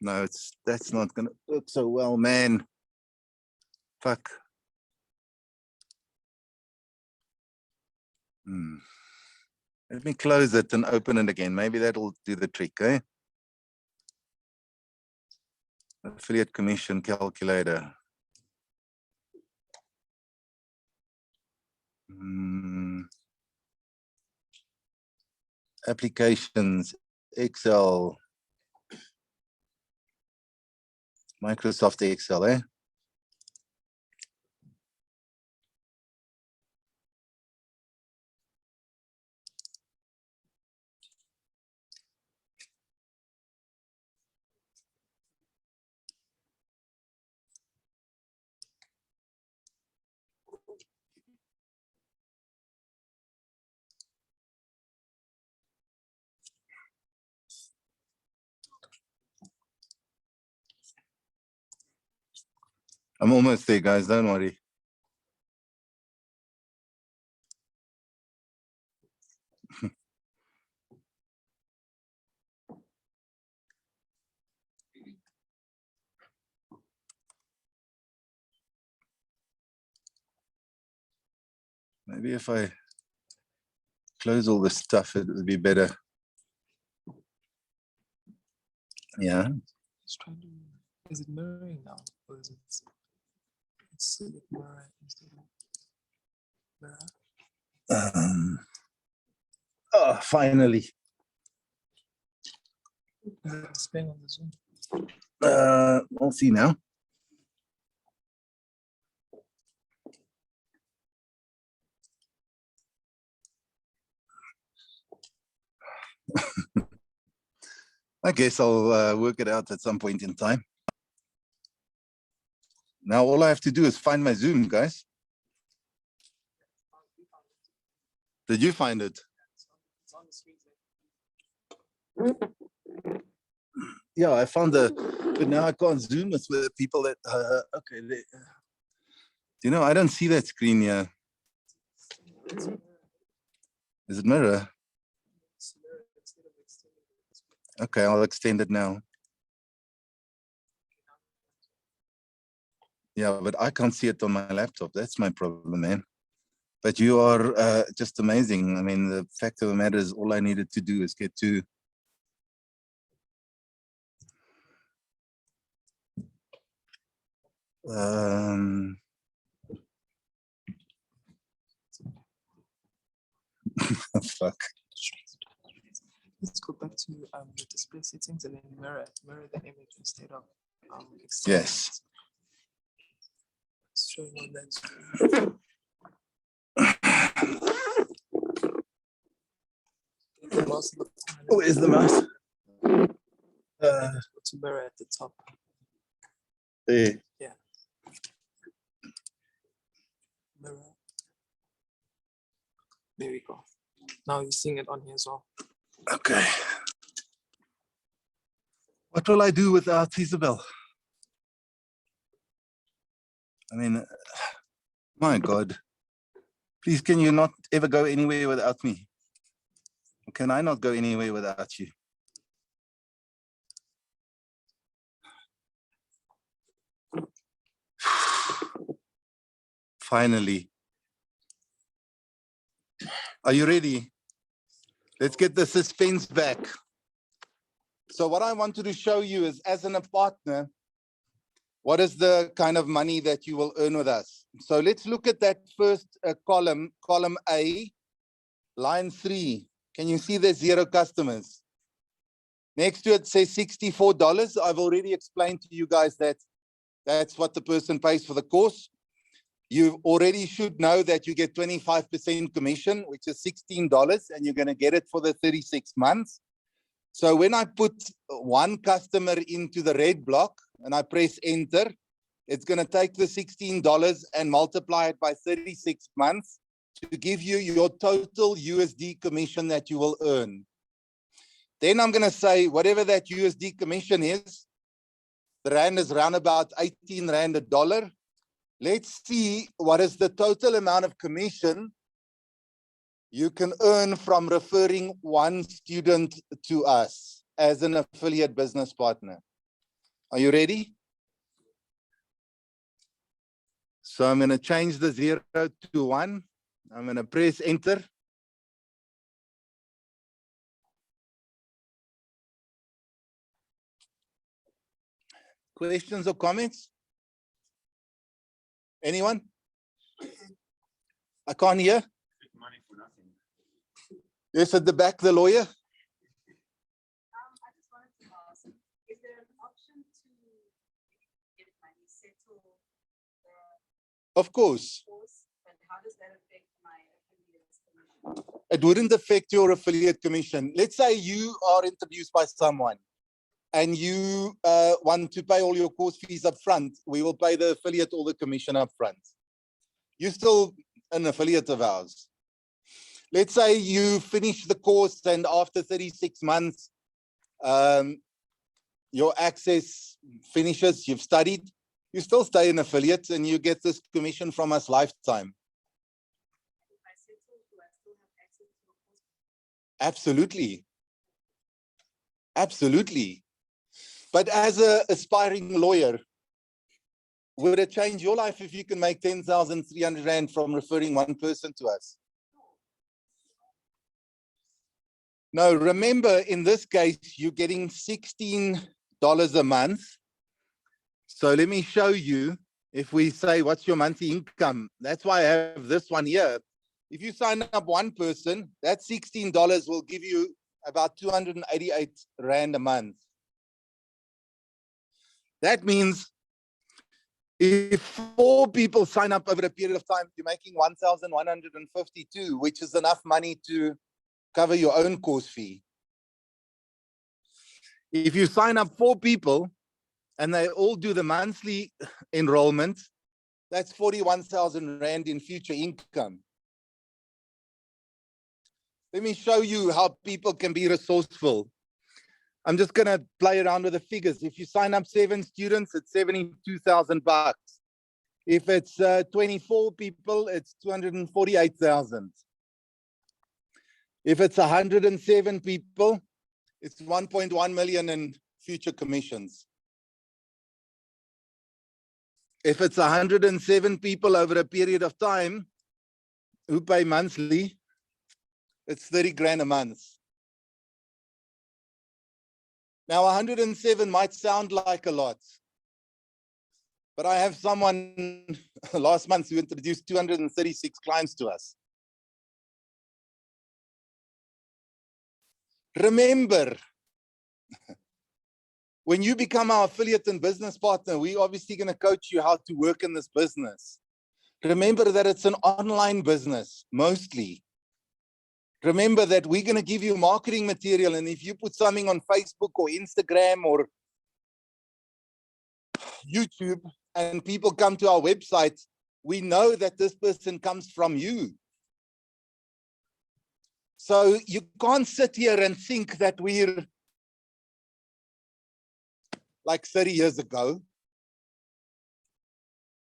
No, that's not gonna work so well, man. Fuck. Let me close it and open it again. Maybe that'll do the trick, eh? Affiliate commission calculator. Applications, Excel, Microsoft Excel, eh? I'm almost there, guys. Don't worry. Maybe if I close all this stuff, it would be better. Yeah. It's trying to. Is it mirroring now, or is it? It's select mirror instead of mirror. Oh, finally. Is it displaying on the Zoom? We'll see now. I guess I'll work it out at some point in time. Now all I have to do is find my Zoom, guys. Did you find it? It's on the screen. Yeah, I found but now I can't Zoom with the people that, okay. You know, I don't see that screen here. Is it mirror? Okay, I'll extend it now. Yeah, but I can't see it on my laptop. That's my problem, man. But you are just amazing. I mean, the fact of the matter is all I needed to do is get to fuck. Let's go back to the display settings and then mirror the image instead of Yes. It's showing on that screen. The mouse in the corner, Oh, is the mouse? to mirror at the top. There. Mirror. There we go. Now you're seeing it on here as well. Okay. What will I do without Isabel? I mean, my God. Please, can you not ever go anywhere without me? Or can I not go anywhere without you? Finally. Are you ready? Let's get the suspense back. So what I wanted to show you is, as a partner, what is the kind of money that you will earn with us? So let's look at that first column A, line 3. Can you see there's 0 customers? Next to it says $64. I've already explained to you guys that that's what the person pays for the course. You already should know that you get 25% commission, which is $16, and you're going to get it for the 36 months. So when I put one customer into the red block and I press enter, it's going to take the $16 and multiply it by 36 months to give you your total USD commission that you will earn. Then I'm going to say whatever that USD commission is, the rand is around about 18 rand a dollar. Let's see what is the total amount of commission you can earn from referring one student to us as an affiliate business partner. Are you ready? So I'm going to change the 0 to 1. I'm going to press enter. Questions or comments? Anyone? I can't hear. Yes, at the back, the lawyer. I just wanted to ask, is there an option to get money settle the Of course. course, and how does that affect my affiliates commission? It wouldn't affect your affiliate commission. Let's say you are introduced by someone and you want to pay all your course fees up front. We will pay the affiliate all the commission up front. You're still an affiliate of ours. Let's say you finish the course and after 36 months, your access finishes, you've studied, You still stay an affiliate and you get this commission from us lifetime. If I settle, do I still have access to a course? Absolutely. Absolutely. But as an aspiring lawyer, would it change your life if you can make 10,300 Rand from referring one person to us? No, remember, in this case, you're getting $16 a month. So let me show you. If we say, what's your monthly income? That's why I have this one here. If you sign up one person, that $16 will give you about 288 Rand a month. That means if 4 people sign up over a period of time, you're making 1,152, which is enough money to cover your own course fee. If you sign up 4 people and they all do the monthly enrollment, that's 41,000 Rand in future income. Let me show you how people can be resourceful. I'm just going to play around with the figures. If you sign up 7 students, it's 72,000 bucks. If it's 24 people, it's 248,000. If it's 107 people, it's 1.1 million in future commissions. If it's 107 people over a period of time who pay monthly, it's 30 grand a month. Now, 107 might sound like a lot, but I have someone last month who introduced 236 clients to us. Remember, when you become our affiliate and business partner, we're obviously going to coach you how to work in this business. Remember that it's an online business, mostly. Remember that we're going to give you marketing material, and if you put something on Facebook or Instagram or YouTube and people come to our website, we know that this person comes from you. So you can't sit here and think that we're like 30 years ago.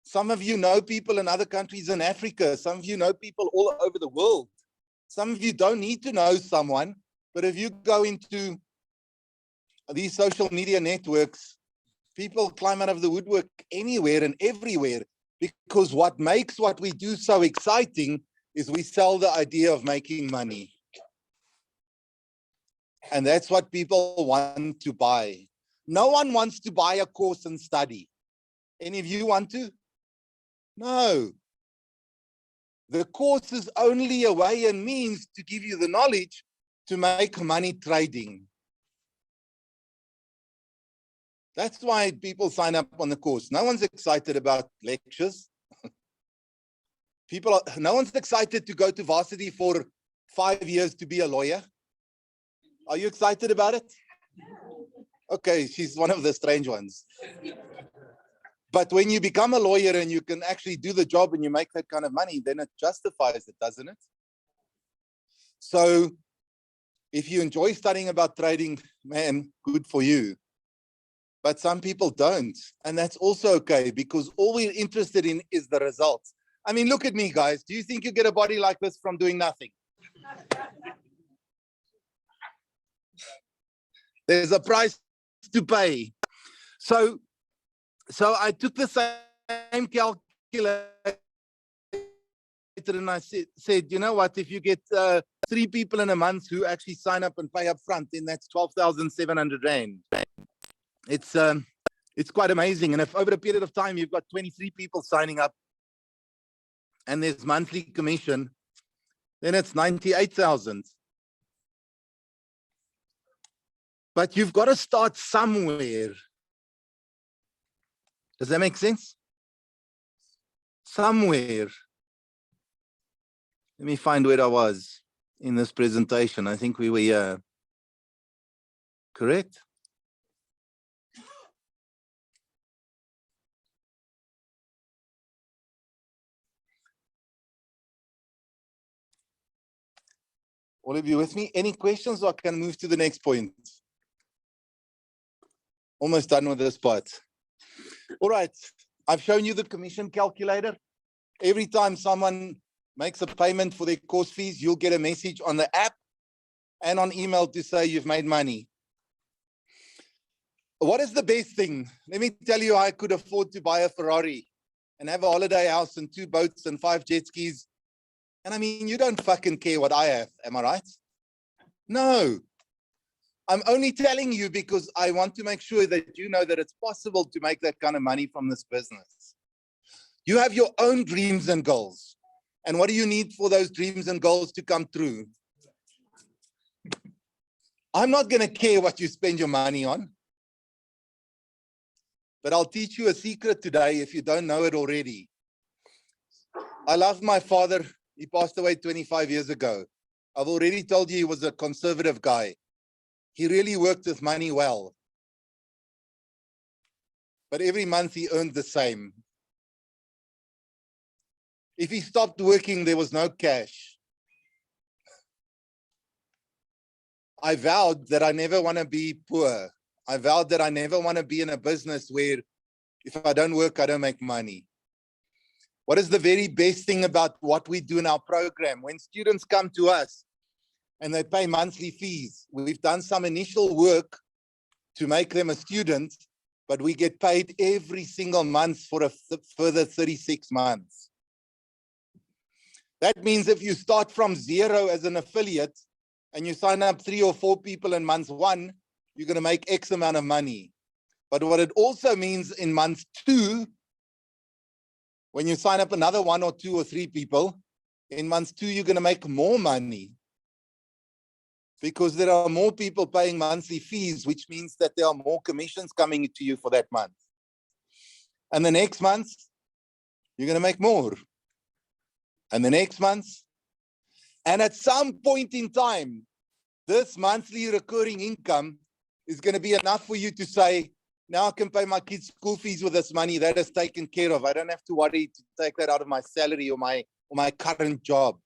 Some of you know people in other countries in Africa. Some of you know people all over the world. Some of you don't need to know someone, but if you go into these social media networks, people climb out of the woodwork anywhere and everywhere, because what makes what we do so exciting is we sell the idea of making money. And that's what people want to buy. No one wants to buy a course and study. Any of you want to? No. The course is only a way and means to give you the knowledge to make money trading. That's why people sign up on the course. No one's excited about lectures. No one's excited to go to varsity for 5 years to be a lawyer. Are you excited about it? Okay, she's one of the strange ones. But when you become a lawyer and you can actually do the job and you make that kind of money, then it justifies it, doesn't it? So if you enjoy studying about trading, man, good for you. But some people don't. And that's also okay, because all we're interested in is the results. I mean, look at me, guys. Do you think you get a body like this from doing nothing? There's a price to pay. So I took the same calculator and I said, you know what, if you get 3 people in a month who actually sign up and pay up front, then that's 12,700 Rand. It's quite amazing. And if over a period of time, you've got 23 people signing up and there's monthly commission, then it's 98,000. But you've got to start somewhere. Does that make sense? Somewhere. Let me find where I was in this presentation. I think we were here. Correct? All of you with me? Any questions, or I can move to the next point? Almost done with this part. All right. I've shown you the commission calculator. Every time someone makes a payment for their course fees, you'll get a message on the app and on email to say you've made money. What is the best thing? Let me tell you, I could afford to buy a Ferrari and have a holiday house and 2 boats and 5 jet skis. And I mean, you don't fucking care what I have, am I right? No. I'm only telling you because I want to make sure that you know that it's possible to make that kind of money from this business. You have your own dreams and goals. And what do you need for those dreams and goals to come true? I'm not going to care what you spend your money on. But I'll teach you a secret today if you don't know it already. I love my father. He passed away 25 years ago. I've already told you he was a conservative guy. He really worked with money well. But every month he earned the same. If he stopped working, there was no cash. I vowed that I never want to be poor. I vowed that I never want to be in a business where if I don't work, I don't make money. What is the very best thing about what we do in our program? When students come to us and they pay monthly fees, we've done some initial work to make them a student, but we get paid every single month for a further 36 months. That means if you start from 0 as an affiliate and you sign up 3 or 4 people in month 1, you're going to make X amount of money. But what it also means in month 2, when you sign up another 1 or 2 or 3 people, in month 2, you're going to make more money. Because there are more people paying monthly fees, which means that there are more commissions coming to you for that month. And the next month, you're going to make more. And the next month. And at some point in time, this monthly recurring income is going to be enough for you to say, now I can pay my kids' school fees with this money that is taken care of. I don't have to worry to take that out of my salary or my current job.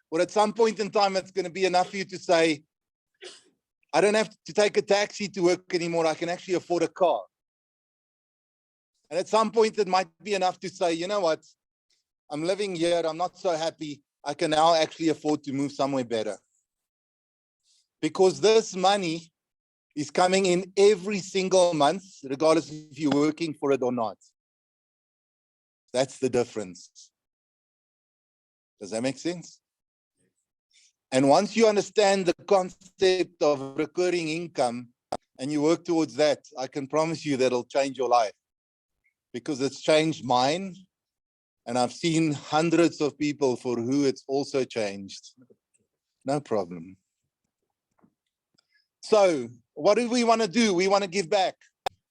Or at some point in time, it's going to be enough for you to say, I don't have to take a taxi to work anymore. I can actually afford a car. And at some point, it might be enough to say, you know what? I'm living here. I'm not so happy. I can now actually afford to move somewhere better. Because this money is coming in every single month, regardless if you're working for it or not. That's the difference. Does that make sense? And once you understand the concept of recurring income and you work towards that, I can promise you that it'll change your life because it's changed mine. And I've seen hundreds of people for who it's also changed. No problem. So what do we want to do? We want to give back.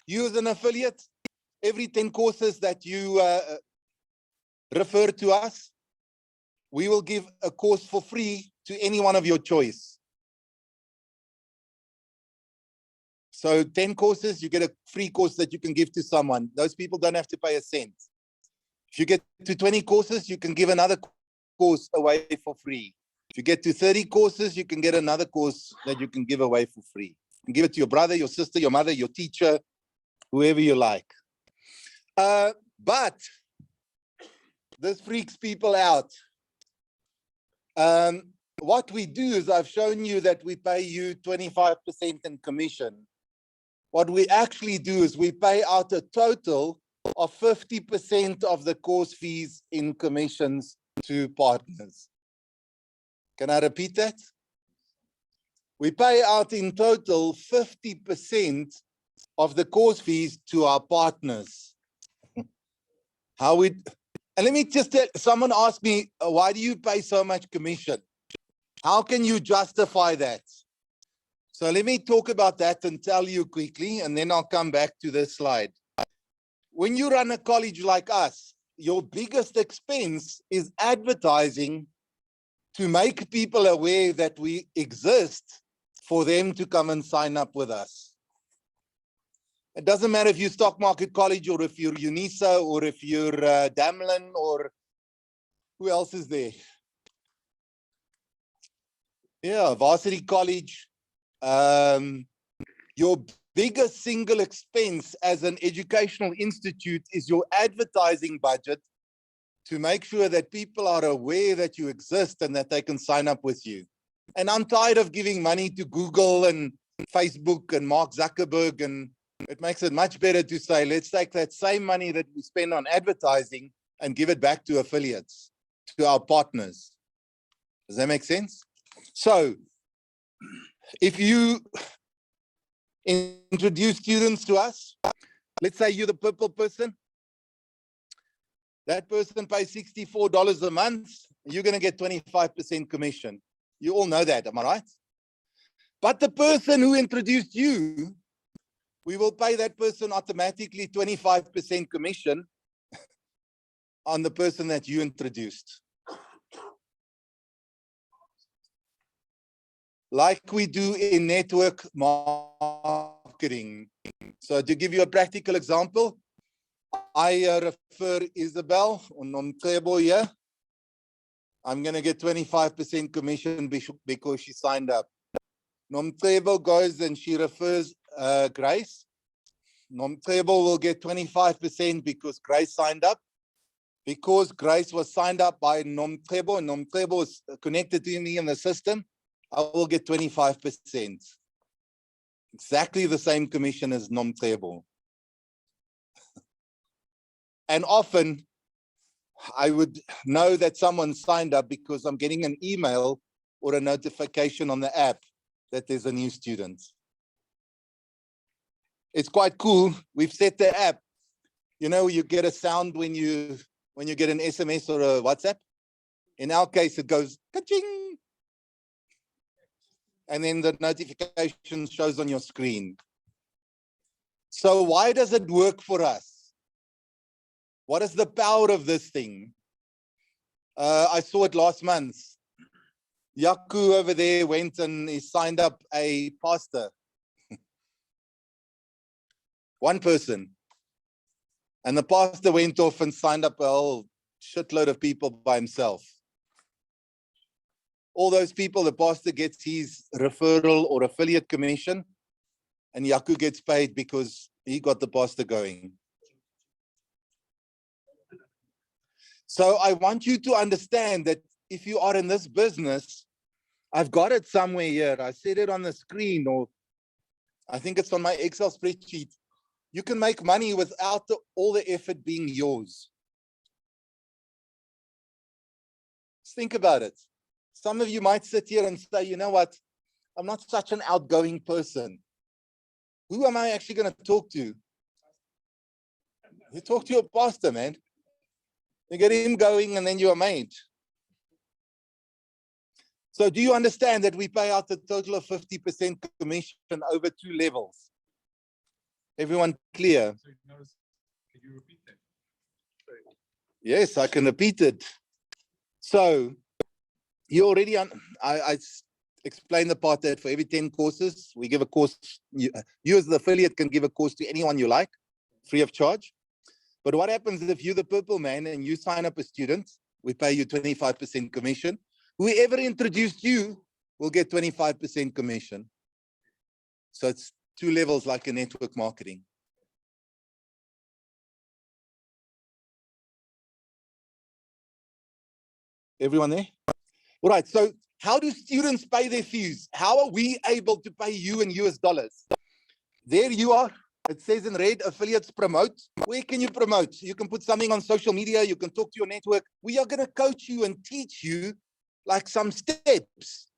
You as an affiliate, every 10 courses that you refer to us, we will give a course for free to any one of your choice. So 10 courses, you get a free course that you can give to someone. Those people don't have to pay a cent. If you get to 20 courses, you can give another course away for free. If you get to 30 courses, you can get another course that you can give away for free. You can give it to your brother, your sister, your mother, your teacher, whoever you like. But this freaks people out. What we do is I've shown you that we pay you 25% in commission. What we actually do is we pay out a total of 50% of the course fees in commissions to partners. Can I repeat that? We pay out in total 50% of the course fees to our partners. And let me just tell, someone asked me, why do you pay so much commission? How can you justify that? So let me talk about that and tell you quickly, and then I'll come back to this slide. When you run a college like us, your biggest expense is advertising to make people aware that we exist for them to come and sign up with us. It doesn't matter if you're Stock Market College or if you're UNISA or if you're Damlin or who else is there? Yeah, Varsity College. Your biggest single expense as an educational institute is your advertising budget to make sure that people are aware that you exist and that they can sign up with you. And I'm tired of giving money to Google and Facebook and Mark Zuckerberg, and it makes it much better to say, let's take that same money that we spend on advertising and give it back to affiliates, to our partners. Does that make sense? So if you introduce students to us, let's say you're the purple person, that person pays $64 a month, you're going to get 25% commission. You all know that, am I right? But the person who introduced you, we will pay that person automatically 25% commission on the person that you introduced. Like we do in network marketing. So to give you a practical example, I refer Isabel or Nomcebo here. I'm going to get 25% commission because she signed up. Nomcebo goes and she refers Grace. Nomcebo will get 25% because Grace signed up. Because Grace was signed up by Nomcebo and Nomcebo is connected to me in the system, I will get 25%. Exactly the same commission as Nomcebo. And often I would know that someone signed up because I'm getting an email or a notification on the app that there's a new student. It's quite cool. We've set the app. You know, you get a sound when you get an SMS or a WhatsApp. In our case, it goes ka-ching. And then the notification shows on your screen. So why does it work for us? What is the power of this thing? I saw it last month. Yaku over there went and he signed up a pastor. One person. And the pastor went off and signed up a whole shitload of people by himself. All those people, the pastor gets his referral or affiliate commission, and Yaku gets paid because he got the pastor going. So I want you to understand that if you are in this business, I've got it somewhere here. I said it on the screen, or I think it's on my Excel spreadsheet. You can make money without all the effort being yours. Just think about it. Some of you might sit here and say, you know what? I'm not such an outgoing person. Who am I actually going to talk to? You talk to your pastor, man. You get him going and then you are made. So do you understand that we pay out a total of 50% commission over 2 levels? Everyone clear? Can you repeat that? Yes, I can repeat it. So you already, I explained the part that for every 10 courses, we give a course. You as the affiliate can give a course to anyone you like, free of charge. But what happens if you're the purple man and you sign up a student, we pay you 25% commission. Whoever introduced you will get 25% commission. So it's 2 levels like a network marketing. Everyone there? All right, so how do students pay their fees? How are we able to pay you in US dollars? There you are. It says in red, affiliates promote. Where can you promote? You can put something on social media. You can talk to your network. We are going to coach you and teach you like some steps.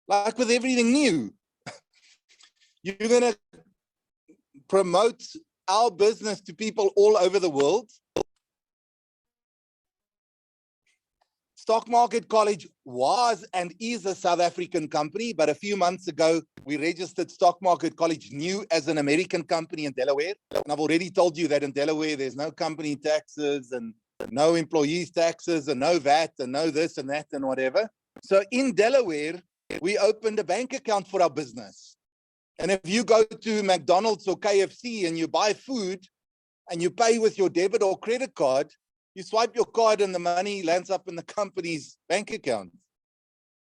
Like with everything new. You're going to promote our business to people all over the world. Stock Market College was and is a South African company, but a few months ago, we registered Stock Market College new as an American company in Delaware. And I've already told you that in Delaware, there's no company taxes and no employees taxes and no VAT and no this and that and whatever. So in Delaware, we opened a bank account for our business. And if you go to McDonald's or KFC and you buy food and you pay with your debit or credit card, you swipe your card and the money lands up in the company's bank account.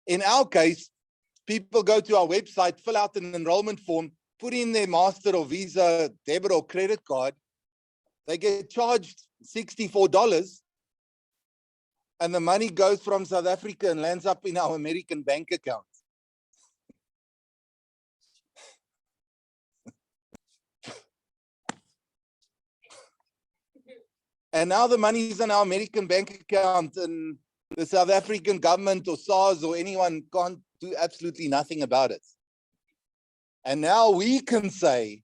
In our case, people go to our website, fill out an enrollment form, put in their Master or Visa, debit or credit card, they get charged $64 and the money goes from South Africa and lands up in our American bank account. And now the money is in our American bank account and the South African government or SARS or anyone can't do absolutely nothing about it. And now we can say,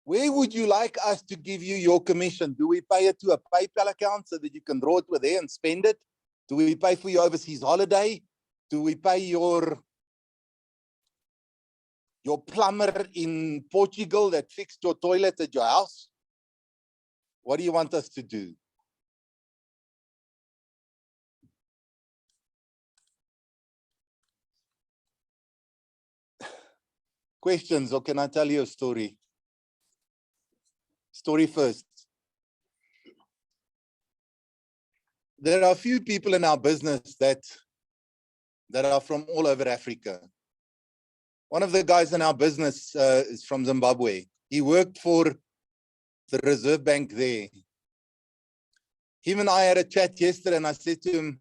where would you like us to give you your commission? Do we pay it to a PayPal account so that you can draw it with there and spend it? Do we pay for your overseas holiday? Do we pay your plumber in Portugal that fixed your toilet at your house? What do you want us to do? Questions, or can I tell you a story? Story first. There are a few people in our business that are from all over Africa. One of the guys in our business is from Zimbabwe. He worked for the Reserve Bank there. Him and I had a chat yesterday and I said to him,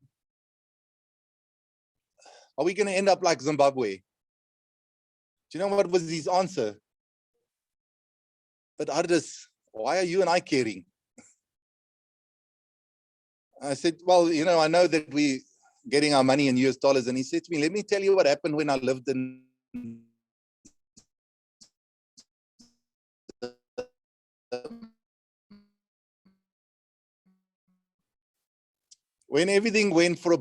are we going to end up like Zimbabwe? Do you know what was his answer? But Ardis, why are you and I caring? I said, well, you know, I know that we're getting our money in US dollars. And he said to me, let me tell you what happened when I lived in when everything went for a,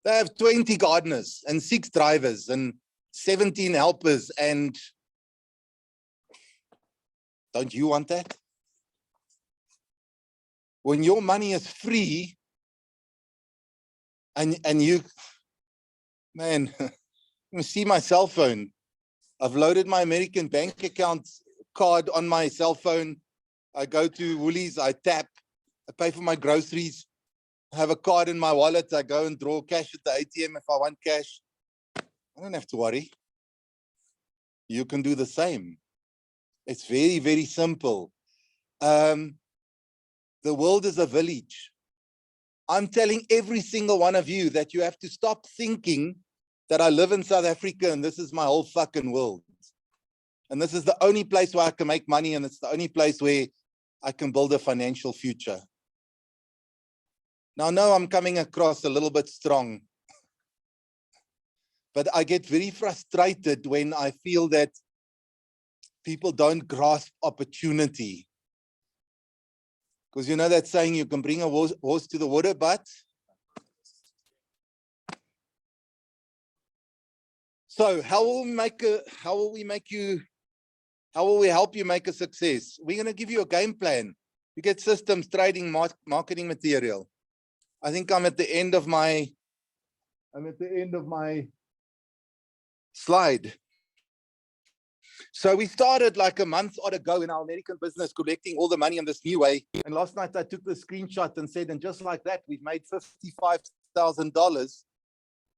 they have 20 gardeners and 6 drivers and 17 helpers. And don't you want that? When your money is free and you, man, you see my cell phone. I've loaded my American bank account card on my cell phone. I go to Woolies, I tap, I pay for my groceries. I have a card in my wallet. I go and draw cash at the ATM if I want cash. I don't have to worry. You can do the same. It's very, very simple. The world is a village. I'm telling every single one of you that you have to stop thinking that I live in South Africa and this is my whole fucking world. And this is the only place where I can make money and it's the only place where I can build a financial future. Now, I know I'm coming across a little bit strong, but I get very frustrated when I feel that people don't grasp opportunity. Because you know that saying, you can bring a horse to the water, but so how will we help you make a success? We're going to give you a game plan. You get systems, trading, marketing material. I think I'm at the end of my slide. So we started like a month or ago in our American business, collecting all the money in this new way. And last night I took the screenshot and said, and just like that, we've made $55,000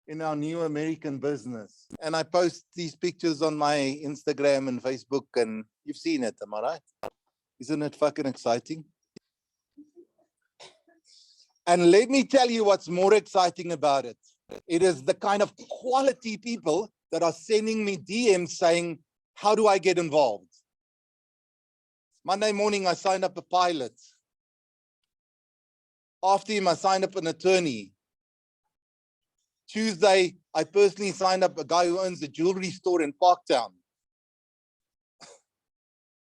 in our new American business. And I post these pictures on my Instagram and Facebook, and you've seen it, am I right? Isn't it fucking exciting? And let me tell you what's more exciting about it. It is the kind of quality people that are sending me DMs saying, how do I get involved? Monday morning, I signed up a pilot. After him, I signed up an attorney. Tuesday, I personally signed up a guy who owns a jewelry store in Parktown.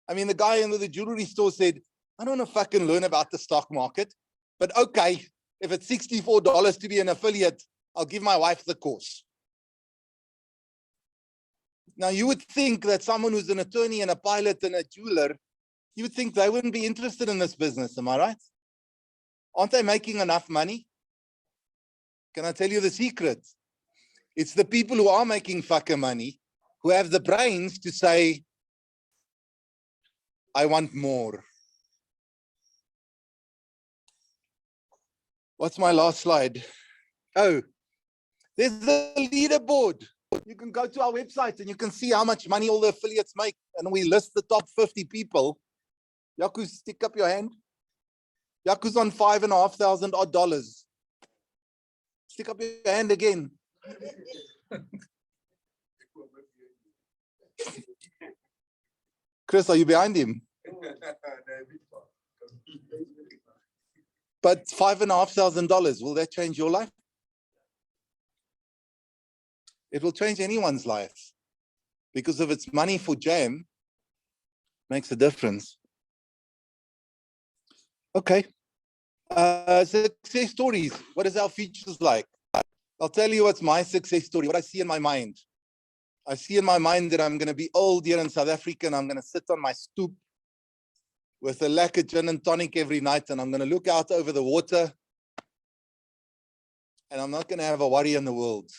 I mean, the guy in the jewelry store said, I don't want to fucking learn about the stock market, but okay, if it's $64 to be an affiliate, I'll give my wife the course. Now, you would think that someone who's an attorney and a pilot and a jeweler, you would think they wouldn't be interested in this business, am I right? Aren't they making enough money? Can I tell you the secret? It's the people who are making fucking money who have the brains to say, I want more. What's my last slide? Oh, there's the leaderboard. You can go to our website and you can see how much money all the affiliates make. And we list the top 50 people. Yaku, stick up your hand. Yaku's on $5,500 odd dollars. Stick up your hand again. Chris, are you behind him? But $5,500, will that change your life? It will change anyone's life. Because if it's money for jam, makes a difference. Okay. Success stories. What is our futures like? I'll tell you what's my success story, what I see in my mind. I see in my mind that I'm going to be old here in South Africa and I'm going to sit on my stoop with a lacquer gin and tonic every night and I'm going to look out over the water and I'm not going to have a worry in the world.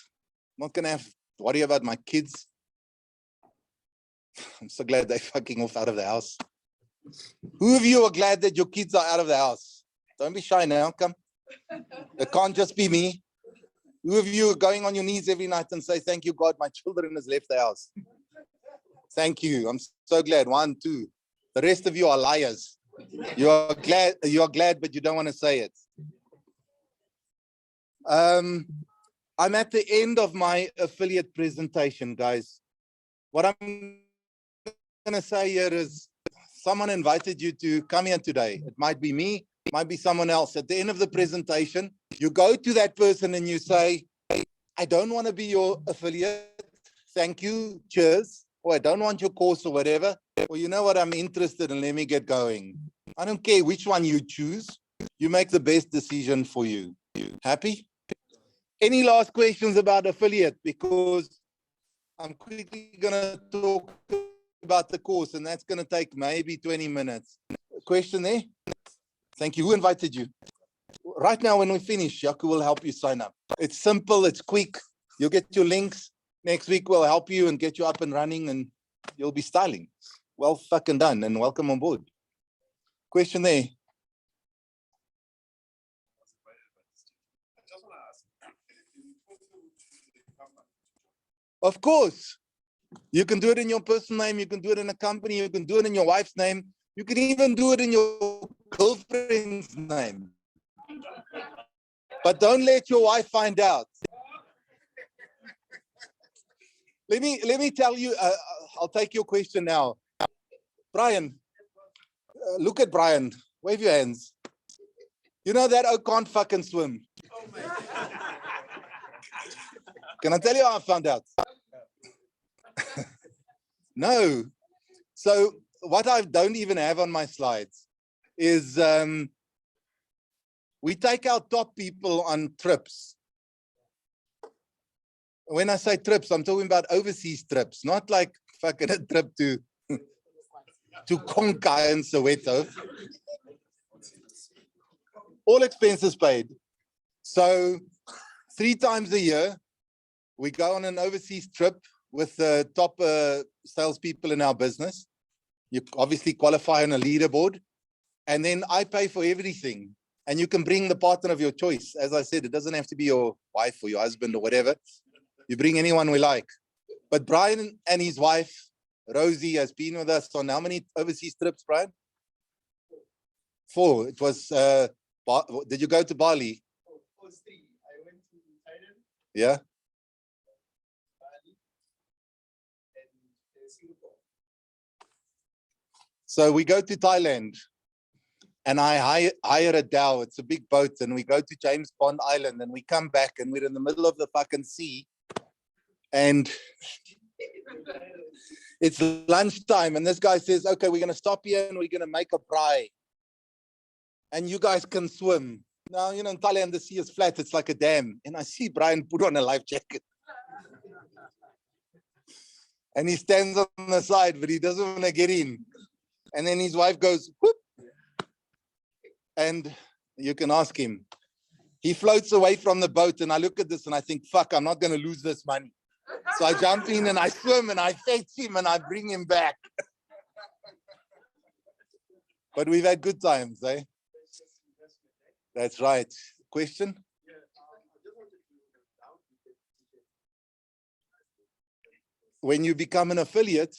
I'm not going to have to worry about my kids. I'm so glad they're fucking off out of the house. Who of you are glad that your kids are out of the house? Don't be shy now, come. It can't just be me. Who of you are going on your knees every night and say, thank you, God, my children has left the house. Thank you. I'm so glad. 1, 2. The rest of you are liars. You are glad, but you don't want to say it. I'm at the end of my affiliate presentation, guys. What I'm going to say here is someone invited you to come here today. It might be me, it might be someone else. At the end of the presentation, you go to that person and you say, I don't want to be your affiliate. Thank you. Cheers. Or I don't want your course or whatever. Or you know what, I'm interested and let me get going. I don't care which one you choose. You make the best decision for you. Happy? Any last questions about affiliate? Because I'm quickly going to talk about the course and that's going to take maybe 20 minutes. Question there? Thank you. Who invited you? Right now, when we finish, Yaku will help you sign up. It's simple. It's quick. You'll get your links. Next week, we'll help you and get you up and running and you'll be styling. Well fucking done and welcome on board. Question there? Of course. You can do it in your personal name. You can do it in a company. You can do it in your wife's name. You can even do it in your girlfriend's name. But don't let your wife find out. Let me tell you, I'll take your question now. Brian, look at Brian. Wave your hands. You know that oak can't fucking swim. Can I tell you how I found out? No. So what I don't even have on my slides is we take our top people on trips. When I say trips, I'm talking about overseas trips, not like fucking a trip to Konka and Soweto. All expenses paid. So 3 times a year, we go on an overseas trip with the top salespeople in our business. You obviously qualify on a leaderboard. And then I pay for everything. And you can bring the partner of your choice. As I said, it doesn't have to be your wife or your husband or whatever. You bring anyone we like. But Brian and his wife, Rosie, has been with us on how many overseas trips, Brian? 4. It was, did you go to Bali? It was 3. I went to Thailand, Yeah. Bali, and Singapore. So we go to Thailand and I hire a dhow. It's a big boat and we go to James Bond Island and we come back and we're in the middle of the fucking sea and it's lunchtime and this guy says, okay, we're going to stop here and we're going to make a braai. And you guys can swim. Now, you know, in Thailand, the sea is flat. It's like a dam. And I see Brian put on a life jacket. And he stands on the side, but he doesn't want to get in. And then his wife goes, whoop. And you can ask him. He floats away from the boat. And I look at this and I think, fuck, I'm not going to lose this money. So I jump in and I swim and I fetch him and I bring him back. But we've had good times, eh? That's right. Question? when you become an affiliate,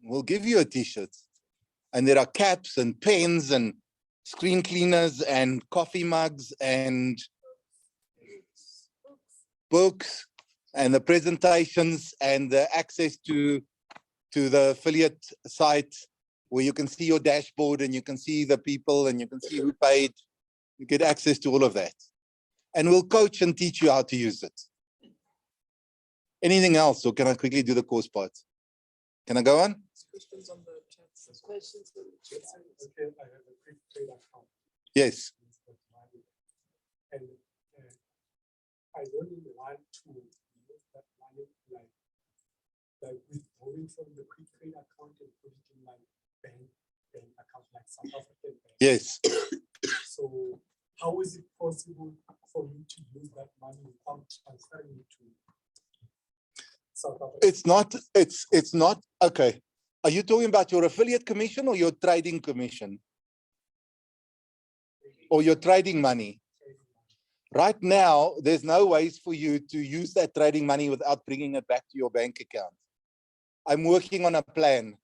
we'll give you a t-shirt. And there are caps and pens and screen cleaners and coffee mugs and books and the presentations and the access to the affiliate site where you can see your dashboard and you can see the people and you can see who paid. You get access to all of that. And we'll coach and teach you how to use it. Anything else, or can I quickly do the course part? Can I go on? Questions on the chat. Questions on the chat. Okay, I have a quick trade account. Yes. And I don't want to use that money like withdrawing from the quick trade account and put it in my bank account like South African bank. Yes. So how is it possible for me to use that money without transferring it to South Africa? It's not, okay. Are you talking about your affiliate commission or your trading commission? Or your trading money? Right now, there's no ways for you to use that trading money without bringing it back to your bank account. I'm working on a plan.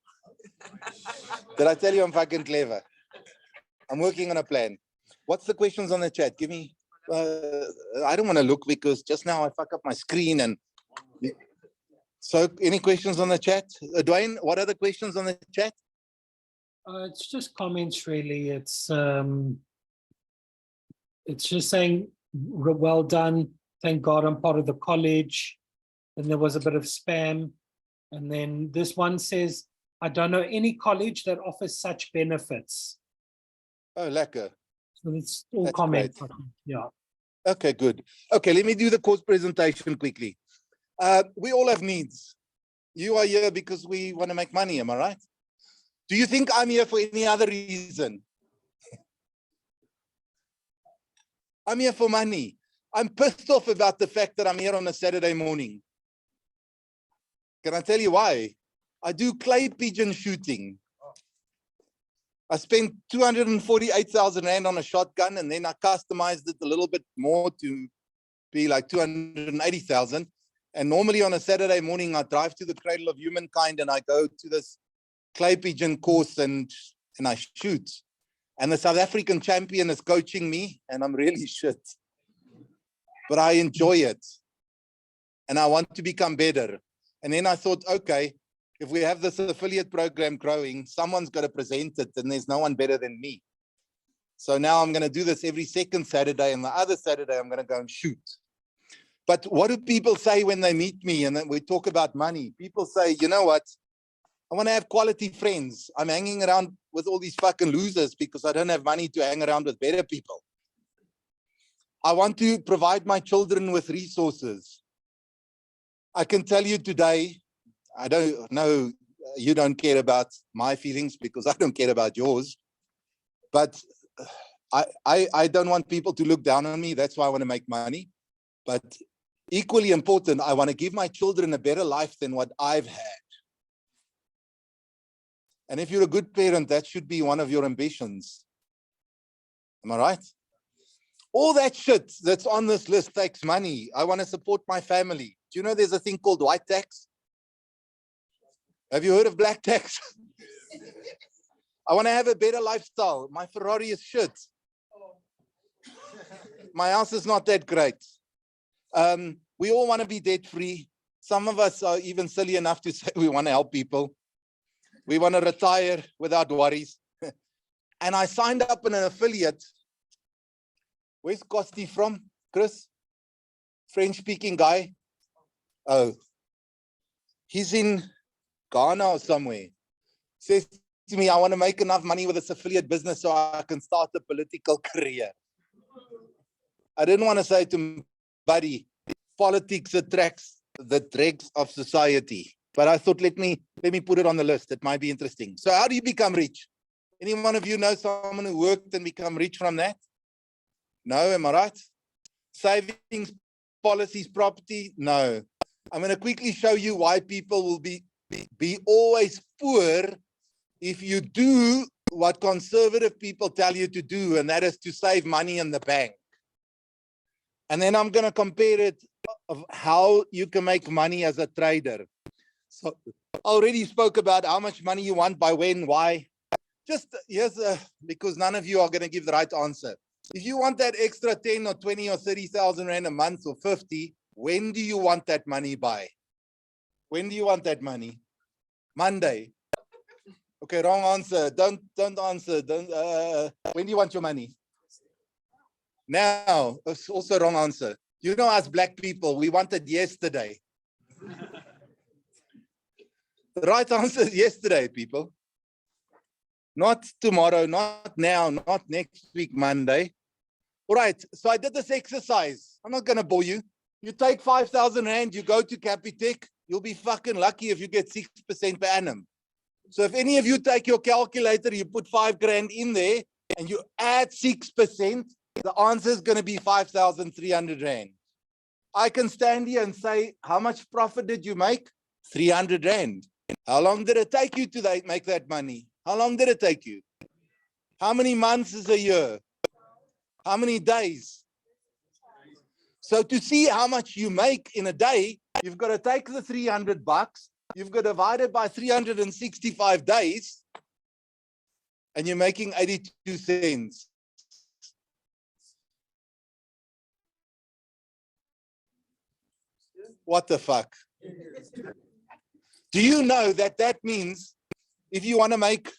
Did I tell you I'm fucking clever? I'm working on a plan. What's the questions on the chat? Give me, I don't want to look because just now I fuck up my screen. And so any questions on the chat? Dwayne, what are the questions on the chat? It's just comments, really. It's just saying, well done. Thank God I'm part of the college. And there was a bit of spam. And then this one says, I don't know any college that offers such benefits. Oh, lekker. So it's all That's comments. great. Yeah. Okay, good. Okay, let me do the course presentation quickly. We all have needs. You are here because we want to make money, am I right? Do you think I'm here for any other reason? I'm here for money. I'm pissed off about the fact that I'm here on a Saturday morning. Can I tell you why? I do clay pigeon shooting. I spent 248,000 Rand on a shotgun, and then I customized it a little bit more to be like 280,000. And normally on a Saturday morning, I drive to the Cradle of Humankind and I go to this clay pigeon course and I shoot. And the South African champion is coaching me, and I'm really shit. But I enjoy it. And I want to become better. And then I thought, okay, if we have this affiliate program growing, someone's got to present it, and there's no one better than me. So now I'm going to do this every second Saturday, and the other Saturday I'm going to go and shoot. But what do people say when they meet me and then we talk about money? People say, you know what? I want to have quality friends. I'm hanging around with all these fucking losers because I don't have money to hang around with better people. I want to provide my children with resources. I can tell you today, I don't know, you don't care about my feelings because I don't care about yours. But I don't want people to look down on me. That's why I want to make money. But equally important, I want to give my children a better life than what I've had. And if you're a good parent, that should be one of your ambitions. Am I right? All that shit that's on this list takes money. I want to support my family. Do you know there's a thing called white tax? Have you heard of black tax? I want to have a better lifestyle. My Ferrari is shit. My house is not that great. We all want to be debt free. Some of us are even silly enough to say we want to help people. We want to retire without worries. And I signed up in an affiliate. Where's Costi from? Chris? French-speaking guy? Oh, he's in Ghana or somewhere. Says to me, I want to make enough money with this affiliate business so I can start a political career. I didn't want to say to him, buddy, politics attracts the dregs of society. But I thought, let me put it on the list. It might be interesting. So how do you become rich? Any one of you know someone who worked and become rich from that? No, am I right? Savings, policies, property? No. I'm going to quickly show you why people will be always poor if you do what conservative people tell you to do, and that is to save money in the bank. And then I'm going to compare it of how you can make money as a trader. So I already spoke about how much money you want, by when, why. Just here's because none of you are going to give the right answer. If you want that extra 10 or 20 or 30,000 rand a month or 50, when do you want that money by? When do you want that money? Monday. Okay, wrong answer. Don't answer. When do you want your money? Now. It's also wrong answer. You know us black people, we want it yesterday. The right answer is yesterday, people. Not tomorrow, not now, not next week, Monday. All right, so I did this exercise. I'm not going to bore you. You take 5,000 rand, you go to Capitec, you'll be fucking lucky if you get 6% per annum. So if any of you take your calculator, you put 5 grand in there and you add 6%, the answer is going to be 5,300 rand. I can stand here and say, how much profit did you make? 300 rand. How long did it take you to make that money? How long did it take you? How many months is a year? How many days? So to see how much you make in a day, you've got to take the 300 bucks, you've got to divide it by 365 days, and you're making 82 cents. What the fuck? Do you know that that means if you want to make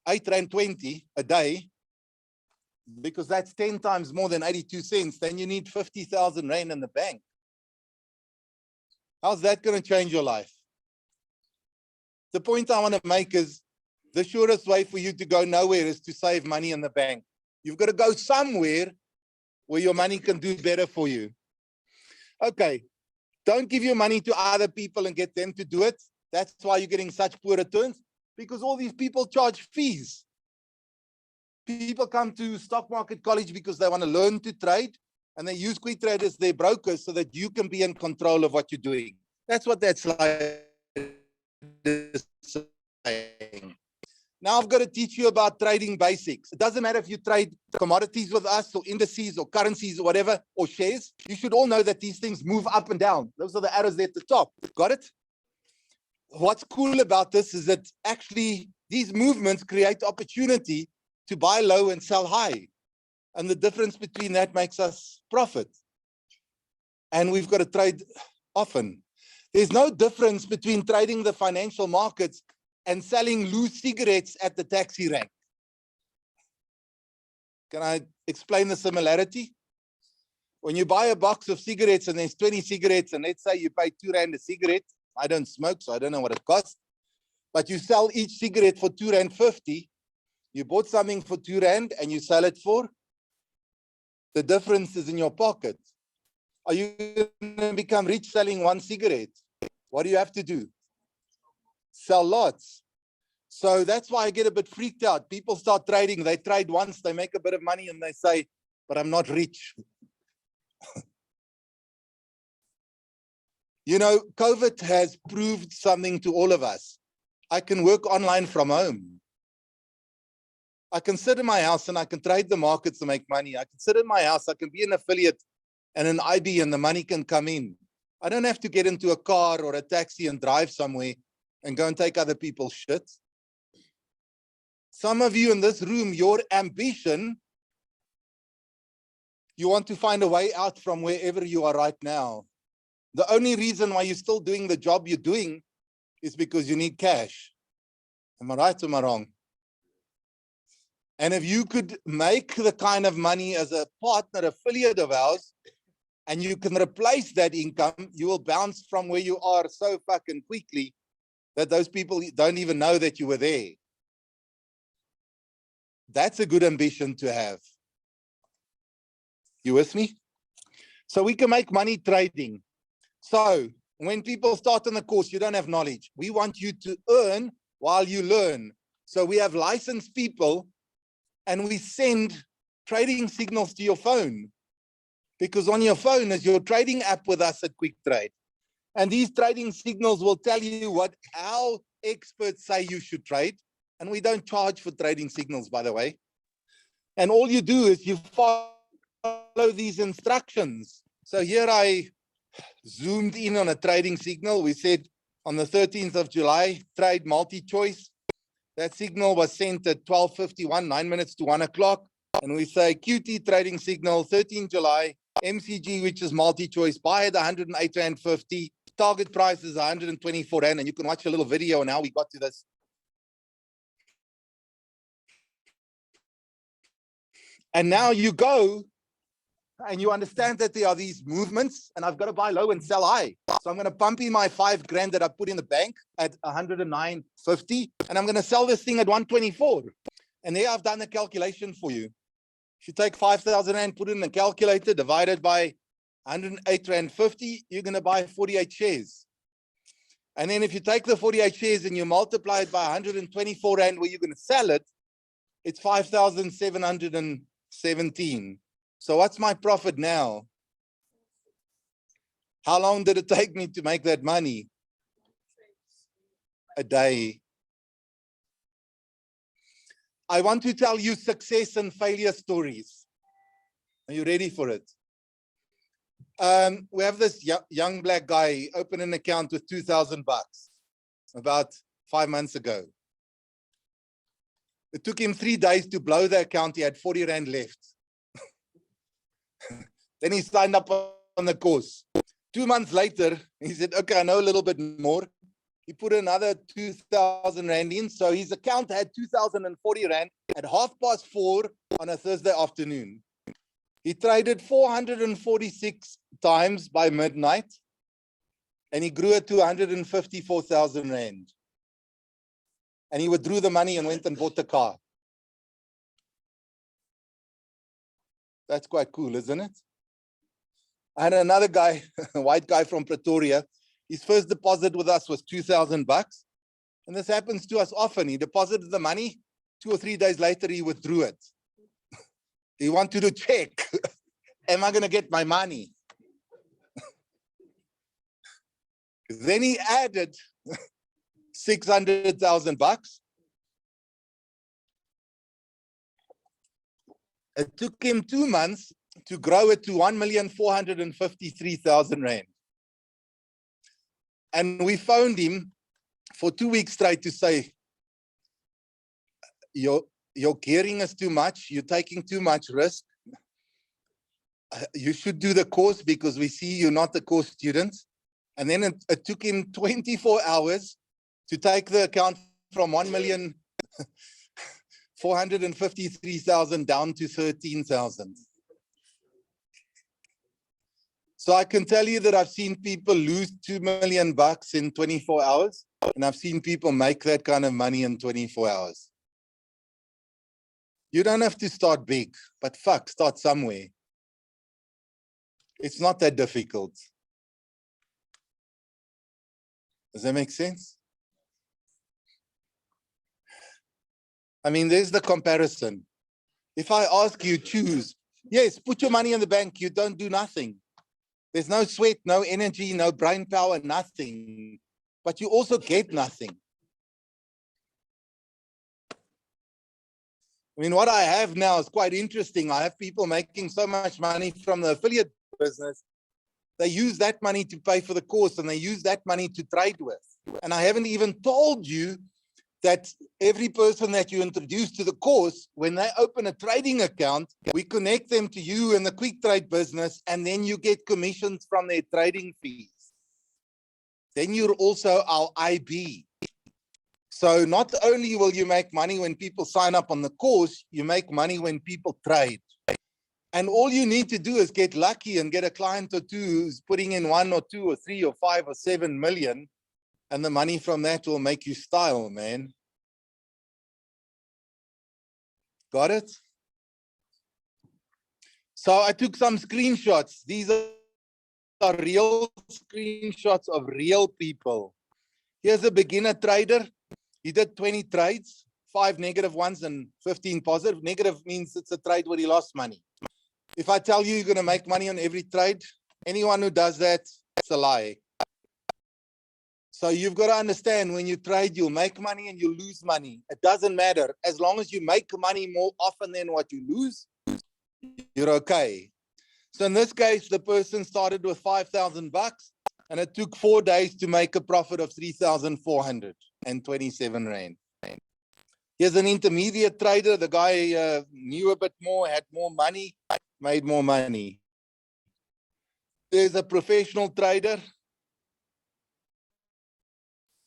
8.20 Rand a day, because that's 10 times more than 82 cents, then you need 50,000 Rand in the bank. How's that going to change your life? The point I want to make is the surest way for you to go nowhere is to save money in the bank. You've got to go somewhere where your money can do better for you. Okay, don't give your money to other people and get them to do it. That's why you're getting such poor returns, because all these people charge fees. People come to stock market college because they want to learn to trade, and they use Quicktrade as their brokers so that you can be in control of what you're doing. That's what that slide is saying. Now I've got to teach you about trading basics. It doesn't matter if you trade commodities with us or indices or currencies or whatever, or shares. You should all know that these things move up and down. Those are the arrows there at the top. Got it? What's cool about this is that actually these movements create opportunity to buy low and sell high. And the difference between that makes us profit. And we've got to trade often. There's no difference between trading the financial markets and selling loose cigarettes at the taxi rank. Can I explain the similarity? When you buy a box of cigarettes and there's 20 cigarettes, and let's say you pay 2 Rand a cigarette. I don't smoke, so I don't know what it costs. But you sell each cigarette for 2.50 Rand. You bought something for 2 Rand and you sell it for? The difference is in your pocket. Are you going to become rich selling 1 cigarette? What do you have to do? Sell lots. So that's why I get a bit freaked out. People start trading, they trade once, they make a bit of money and they say, but I'm not rich. You know, COVID has proved something to all of us. I can work online from home. I can sit in my house and I can trade the markets to make money. I can sit in my house, I can be an affiliate and an IB and the money can come in. I don't have to get into a car or a taxi and drive somewhere and go and take other people's shit. Some of you in this room, your ambition, you want to find a way out from wherever you are right now. The only reason why you're still doing the job you're doing is because you need cash. Am I right or am I wrong? And if you could make the kind of money as a partner affiliate of ours, and you can replace that income, you will bounce from where you are so fucking quickly that those people don't even know that you were there. That's a good ambition to have. You with me? So we can make money trading. So when people start on the course, you don't have knowledge. We want you to earn while you learn. So we have licensed people and we send trading signals to your phone, because on your phone is your trading app with us at Quicktrade. And these trading signals will tell you how experts say you should trade. And we don't charge for trading signals, by the way. And all you do is you follow these instructions. So here I zoomed in on a trading signal. We said, On the 13th of July, trade multi-choice. That signal was sent at 12:51, 9 minutes to 1 o'clock. And we say QT trading signal, 13 July, MCG, which is multi-choice, buy at 108 Rand 50. Target price is 124 Rand. And you can watch a little video on how we got to this. And now you go and you understand that there are these movements and I've got to buy low and sell high. So I'm going to pump in my 5 grand that I put in the bank at 109.50 and I'm going to sell this thing at 124. And there I've done the calculation for you. If you take 5,000 Rand, put it in the calculator, divided by 108 Rand 50, you're going to buy 48 shares. And then if you take the 48 shares and you multiply it by 124 Rand where you're going to sell it, it's 5,717. So what's my profit now? How long did it take me to make that money? A day. I want to tell you success and failure stories. Are you ready for it? We have this young black guy open an account with 2,000 bucks about 5 months ago. It took him 3 days to blow the account. He had 40 Rand left. Then he signed up on the course. 2 months later, he said, okay, I know a little bit more. He put another 2,000 Rand in. So his account had 2,040 Rand at 4:30 on a Thursday afternoon. He traded 446 times by midnight and he grew it to 154,000 Rand. And he withdrew the money and went and bought the car. That's quite cool, isn't it? I had another guy, a white guy from Pretoria. His first deposit with us was 2,000 bucks. And this happens to us often. He deposited the money. 2 or 3 days later, he withdrew it. He wanted to check, am I going to get my money? Then he added 600,000 bucks. It took him 2 months to grow it to 1,453,000 Rand. And we phoned him for 2 weeks straight to say, your gearing is too much, you're taking too much risk. You should do the course because we see you're not a course student. And then it took him 24 hours to take the account from 1,453,000 down to 13,000. So I can tell you that I've seen people lose 2 million bucks in 24 hours, and I've seen people make that kind of money in 24 hours. You don't have to start big, but fuck, start somewhere. It's not that difficult. Does that make sense? I mean, there's the comparison. If I ask you, choose, yes, put your money in the bank, you don't do nothing. There's no sweat, no energy, no brain power, nothing. But you also get nothing. I mean, what I have now is quite interesting. I have people making so much money from the affiliate business. They use that money to pay for the course and they use that money to trade with. And I haven't even told you that every person that you introduce to the course, when they open a trading account, we connect them to you in the quick trade business, and then you get commissions from their trading fees. Then you're also our IB. So not only will you make money when people sign up on the course, you make money when people trade. And all you need to do is get lucky and get a client or two who's putting in 1 or 2 or 3 or 5 or 7 million. And the money from that will make you style, man. Got it? So I took some screenshots. These are real screenshots of real people. Here's a beginner trader. He did 20 trades, 5 negative ones and 15 positive. Negative means it's a trade where he lost money. If I tell you you're going to make money on every trade, anyone who does that, it's a lie. So you've got to understand, when you trade, you'll make money and you lose money. It doesn't matter. As long as you make money more often than what you lose, you're okay. So in this case, the person started with 5,000 bucks. And it took 4 days to make a profit of 3,427 Rand. Here's an intermediate trader. The guy knew a bit more, had more money, made more money. There's a professional trader.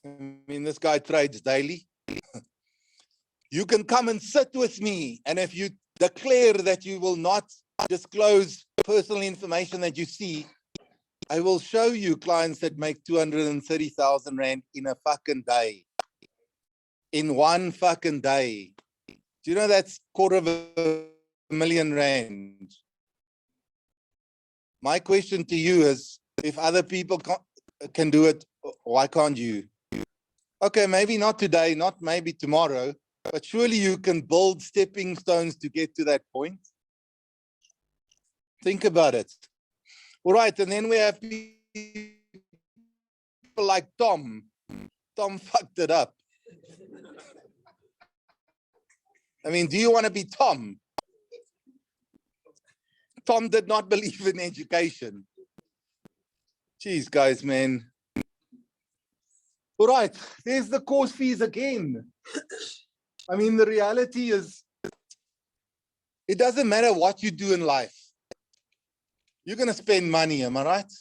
I mean, this guy trades daily. You can come and sit with me. And if you declare that you will not disclose personal information that you see, I will show you clients that make 230,000 Rand in a fucking day. In one fucking day. Do you know that's $250,000 Rand? My question to you is, if other people can do it, why can't you? Okay, maybe not today, not maybe tomorrow, but surely you can build stepping stones to get to that point. Think about it. All right, and then we have people like Tom. Tom fucked it up. I mean, do you want to be Tom? Tom did not believe in education. Jeez, guys, man. All right, there's the course fees again. I mean, the reality is, it doesn't matter what you do in life. You're going to spend money, am I right?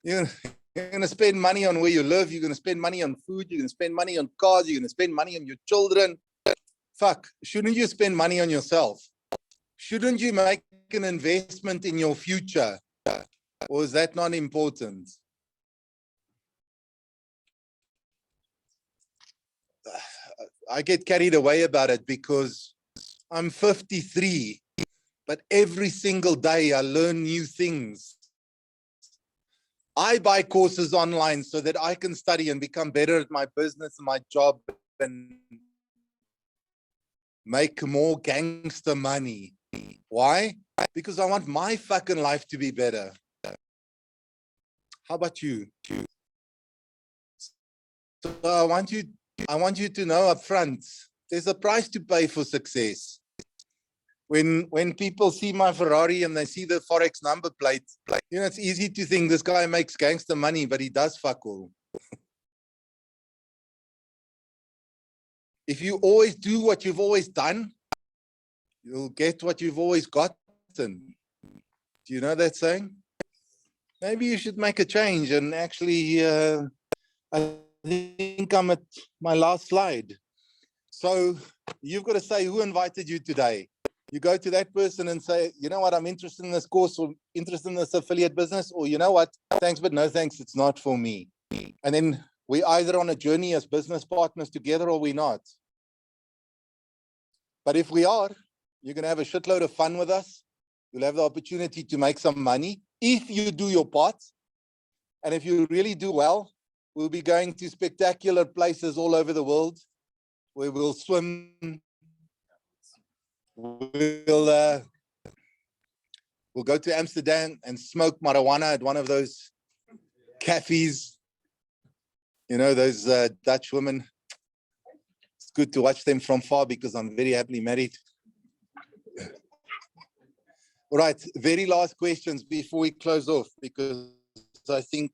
You're going to spend money on where you live. You're going to spend money on food. You're going to spend money on cars. You're going to spend money on your children. Fuck, shouldn't you spend money on yourself? Shouldn't you make an investment in your future? Or is that not important? I get carried away about it because I'm 53, but every single day I learn new things. I buy courses online so that I can study and become better at my business and my job and make more gangster money. Why? Because I want my fucking life to be better. How about you? So I want you to know up front, there's a price to pay for success. When people see my Ferrari and they see the Forex number plate, you know, it's easy to think this guy makes gangster money, but he does fuck all. If you always do what you've always done, you'll get what you've always gotten. Do you know that saying? Maybe you should make a change and actually, I think I'm at my last slide. So you've got to say, who invited you today? You go to that person and say, you know what, I'm interested in this course or interested in this affiliate business, or you know what, thanks, but no thanks, it's not for me. And then we're either on a journey as business partners together or we're not. But if we are, you're going to have a shitload of fun with us. You'll have the opportunity to make some money if you do your part. And if you really do well, we'll be going to spectacular places all over the world where we'll swim. We'll go to Amsterdam and smoke marijuana at one of those cafes. You know, those Dutch women. It's good to watch them from far because I'm very happily married. All right, very last questions before we close off, because I think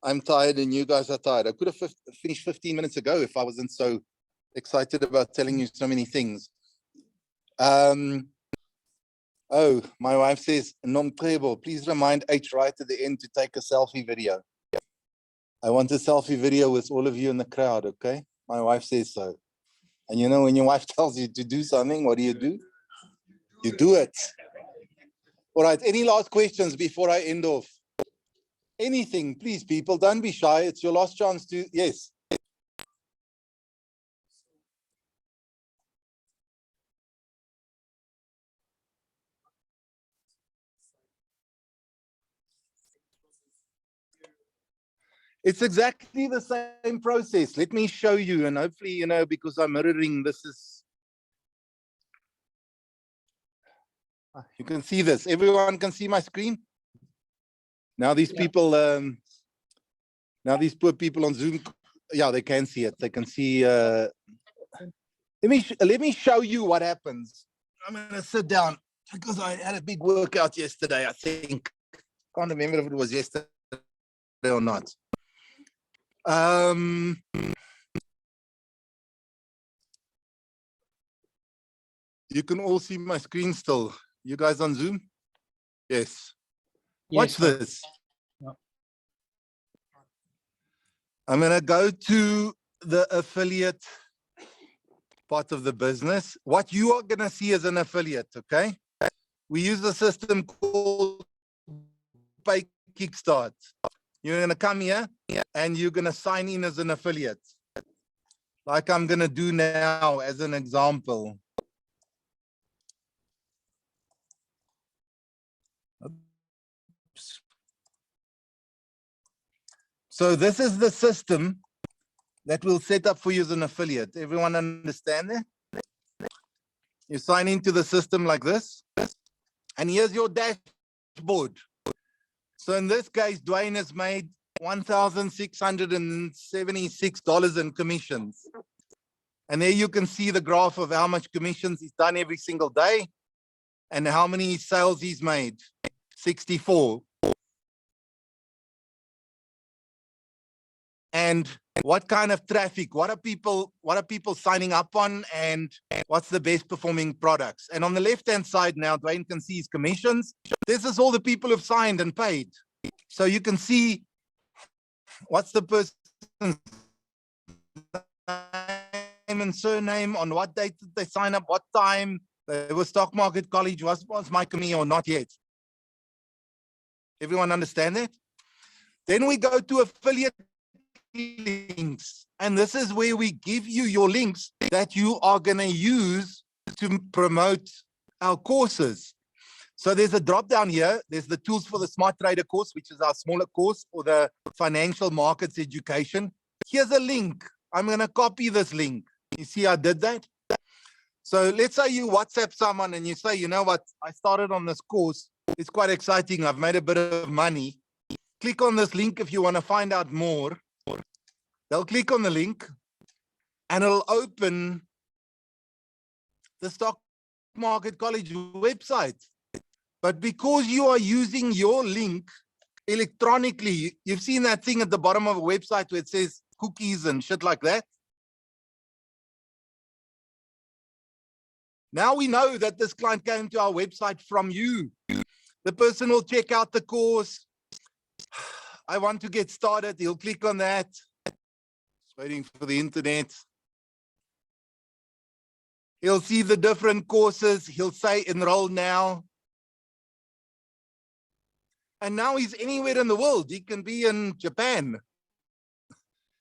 I'm tired and you guys are tired. I could have finished 15 minutes ago if I wasn't so excited about telling you so many things. Oh, my wife says, Nomtrebo, please remind H right at the end to take a selfie video. I want a selfie video with all of you in the crowd, okay? My wife says so. And you know, when your wife tells you to do something, what do? You do it. All right, any last questions before I end off? Anything, please, people, don't be shy. It's your last chance to, yes. It's exactly the same process. Let me show you, and hopefully, you know, because I'm mirroring, this is, you can see this. Everyone can see my screen? Now these people, now these poor people on Zoom, yeah, they can see it. They can see, let me show you what happens. I'm gonna sit down because I had a big workout yesterday, I think. Can't remember if it was yesterday or not. You can all see my screen still. You guys on Zoom? Yes. Watch Yes, sir. this. Yeah. I'm going to go to the affiliate part of the business. What you are going to see as an affiliate, okay? We use a system called Pay Kickstart. You're going to come here and you're going to sign in as an affiliate. Like I'm going to do now as an example. Oops. So this is the system that we'll set up for you as an affiliate. Everyone understand that? You sign into the system like this. And here's your dashboard. So in this case, Dwayne has made $1,676 in commissions. And there you can see the graph of how much commissions he's done every single day and how many sales he's made. 64. And what kind of traffic? What are people signing up on, and what's the best performing products? And on the left-hand side now, Dwayne can see his commissions. This is all the people who've signed and paid. So you can see what's the person's name and surname, on what date did they sign up, what time, they were Stock Market College, was my committee or not yet. Everyone understand that? Then we go to affiliate links, and this is where we give you your links that you are going to use to promote our courses. So there's a drop down here. There's the tools for the Smart Trader course, which is our smaller course, or the financial markets education. Here's a link. I'm going to copy this link. You see I did that? So let's say you WhatsApp someone and you say, you know what, I started on this course. It's quite exciting. I've made a bit of money. Click on this link if you want to find out more. They'll click on the link and it'll open the Stock Market College website. But because you are using your link electronically, you've seen that thing at the bottom of a website where it says cookies and shit like that. Now we know that this client came to our website from you. The person will check out the course. I want to get started. He'll click on that. Just waiting for the internet. He'll see the different courses. He'll say enroll now. And now he's anywhere in the world. He can be in Japan.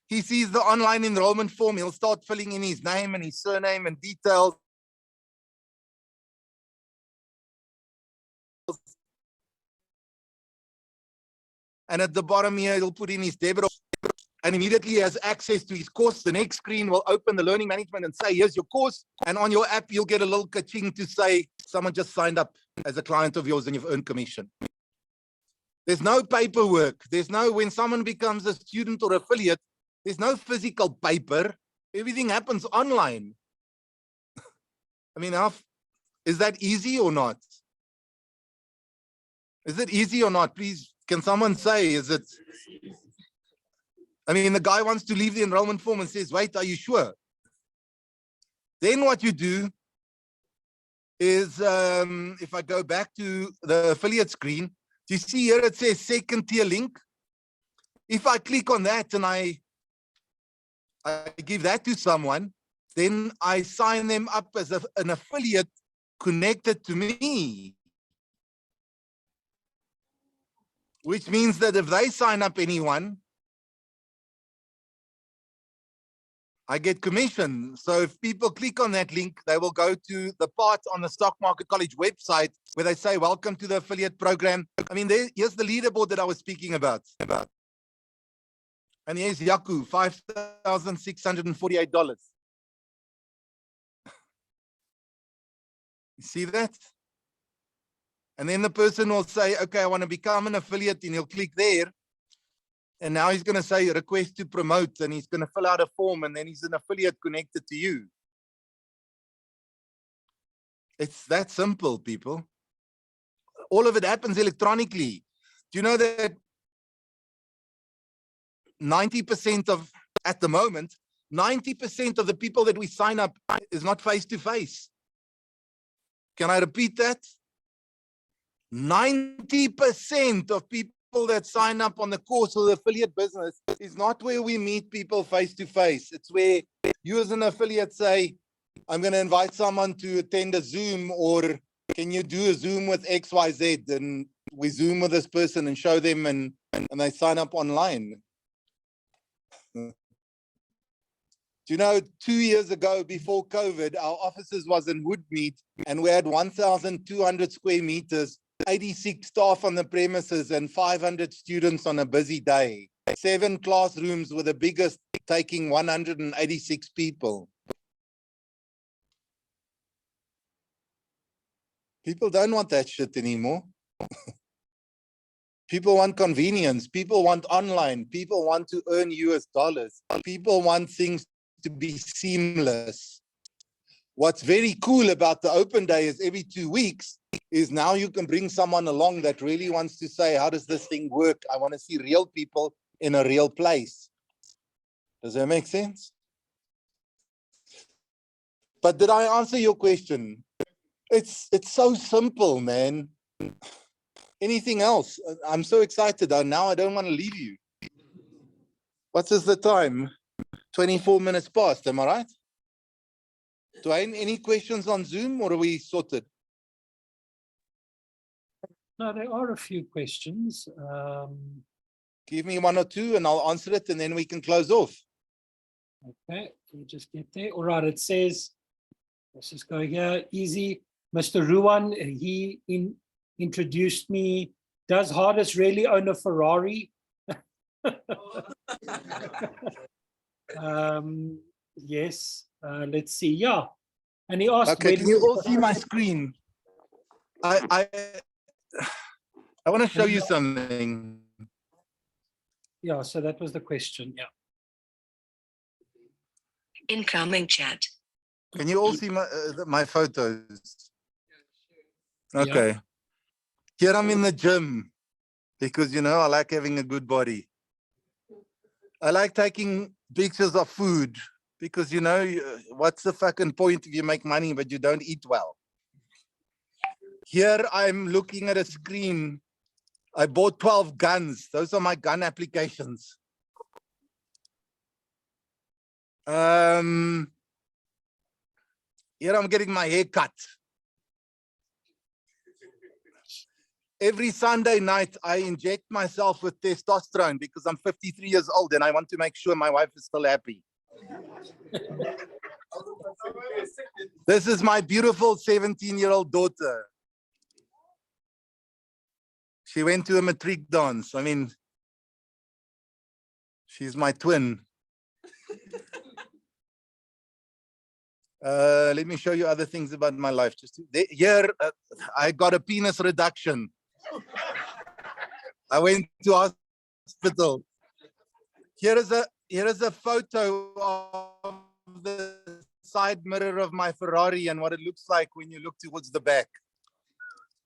He sees the online enrollment form. He'll start filling in his name and his surname and details. And at the bottom here, he'll put in his debit, and immediately he has access to his course. The next screen will open the learning management and say, here's your course. And on your app, you'll get a little ka-ching to say, someone just signed up as a client of yours and you've earned commission. There's no paperwork. There's no, when someone becomes a student or affiliate, there's no physical paper. Everything happens online. I mean, is that easy or not? Is it easy or not? Please, can someone say, is it? I mean, the guy wants to leave the enrollment form and says, wait, are you sure? Then what you do is, if I go back to the affiliate screen, do you see here it says second tier link? If I click on that and I give that to someone, then I sign them up as an affiliate connected to me. Which means that if they sign up anyone, I get commission. So if people click on that link, they will go to the part on the Stock Market College website where they say, welcome to the affiliate program. I mean, here's the leaderboard that I was speaking about. And here's Yaku, $5,648. You see that? And then the person will say, okay, I want to become an affiliate, and he'll click there. And now he's going to say request to promote, and he's going to fill out a form, and then he's an affiliate connected to you. It's that simple, people. All of it happens electronically. Do you know that 90% of, at the moment, 90% of the people that we sign up is not face to face? Can I repeat that? 90% of people that sign up on the course or the affiliate business is not where we meet people face to face. It's where you as an affiliate say, I'm going to invite someone to attend a Zoom, or can you do a Zoom with XYZ? And we Zoom with this person and show them, and they sign up online. Do you know, 2 years ago, before COVID, our offices was in Woodmead, and we had 1,200 square meters, 86 staff on the premises, and 500 students on a busy day. 7 classrooms with the biggest taking 186 people. People don't want that shit anymore. People want convenience. People want online. People want to earn US dollars. People want things to be seamless. What's very cool about the open day is every 2 weeks is now you can bring someone along that really wants to say, how does this thing work? I want to see real people in a real place. Does that make sense? But did I answer your question? It's so simple, man. Anything else? I'm so excited. Now I don't want to leave you. What is the time? 24 minutes past, am I right? Dwayne, any questions on Zoom, or are we sorted? No, there are a few questions. Give me 1 or 2 and I'll answer it, and then we can close off. Okay, we'll just get there. All right, it says, let's just go here, easy. Mr. Ruan, he introduced me. Does Hardest really own a Ferrari? Yes, let's see. Yeah. And he asked, Okay, can you all see my screen? I want to show you something. Yeah, so that was the question. Yeah. Incoming chat. Can you all see my photos? Okay. Here I'm in the gym because, you know, I like having a good body. I like taking pictures of food because, you know, what's the fucking point if you make money but you don't eat well? Here I'm looking at a screen. I bought 12 guns. Those are my gun applications. Here I'm getting my hair cut. Every Sunday night, I inject myself with testosterone because I'm 53 years old and I want to make sure my wife is still happy. This is my beautiful 17-year-old daughter. She went to a matric dance. I mean, she's my twin. Let me show you other things about my life. Just here, I got a penis reduction. I went to hospital. Here is a photo of the side mirror of my Ferrari and what it looks like when you look towards the back.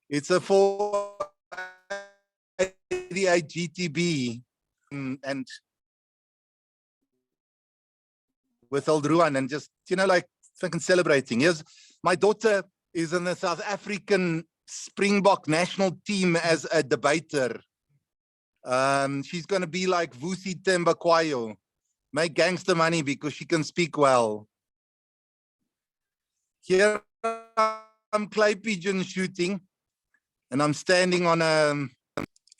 It's a 488 GTB, and with old Ruan, and just, you know, like fucking celebrating. Yes, my daughter is in the South African Springbok national team as a debater. She's going to be like Vusi Thembekwayo, make gangster money because she can speak well. Here I'm clay pigeon shooting, and I'm standing on a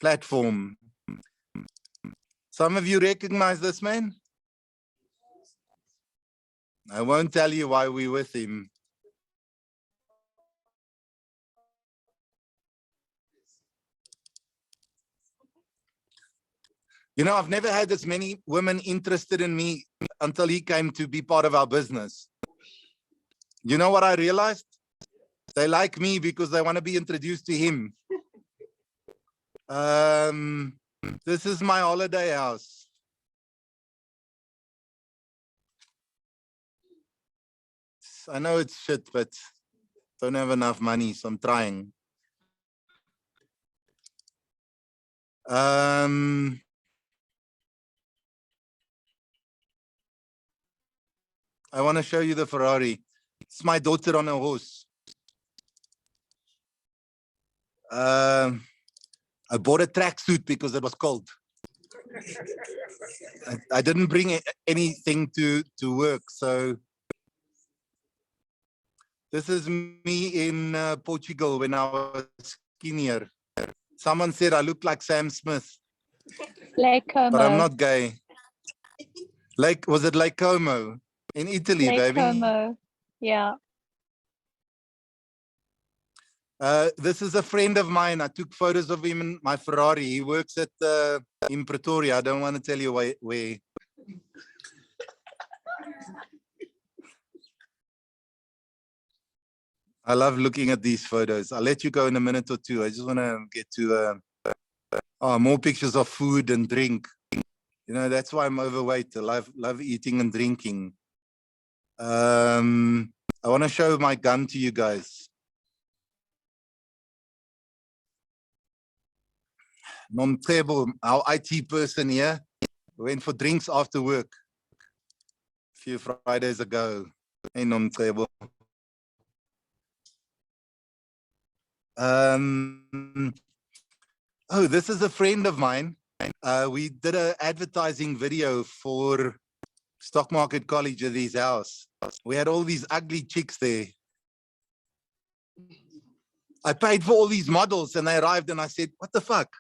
platform. Some of you recognize this man? I won't tell you why we're with him. You know, I've never had as many women interested in me until he came to be part of our business. You know what I realized? They like me because they want to be introduced to him. This is my holiday house. I know it's shit, but don't have enough money, so I'm trying. Um, I want to show you the Ferrari. It's my daughter on a horse. I bought a tracksuit because it was cold. I didn't bring anything to work, so this is me in Portugal when I was skinnier. Someone said I look like Sam Smith, Lake but I'm Como. not gay. Was it Lake Como in Italy, Lake baby? Como. Yeah. This is a friend of mine. I took photos of him in my Ferrari. He works at in Pretoria. I don't want to tell you where. I love looking at these photos. I'll let you go in a minute or two. I just want to get to more pictures of food and drink. You know, that's why I'm overweight. I love eating and drinking. I want to show my gun to you guys. Nomcebo, our IT person here, went for drinks after work a few Fridays ago. Hey, Nomcebo. Oh, this is a friend of mine. We did an advertising video for Stock Market College at his house. We had all these ugly chicks there. I paid for all these models and they arrived and I said, what the fuck?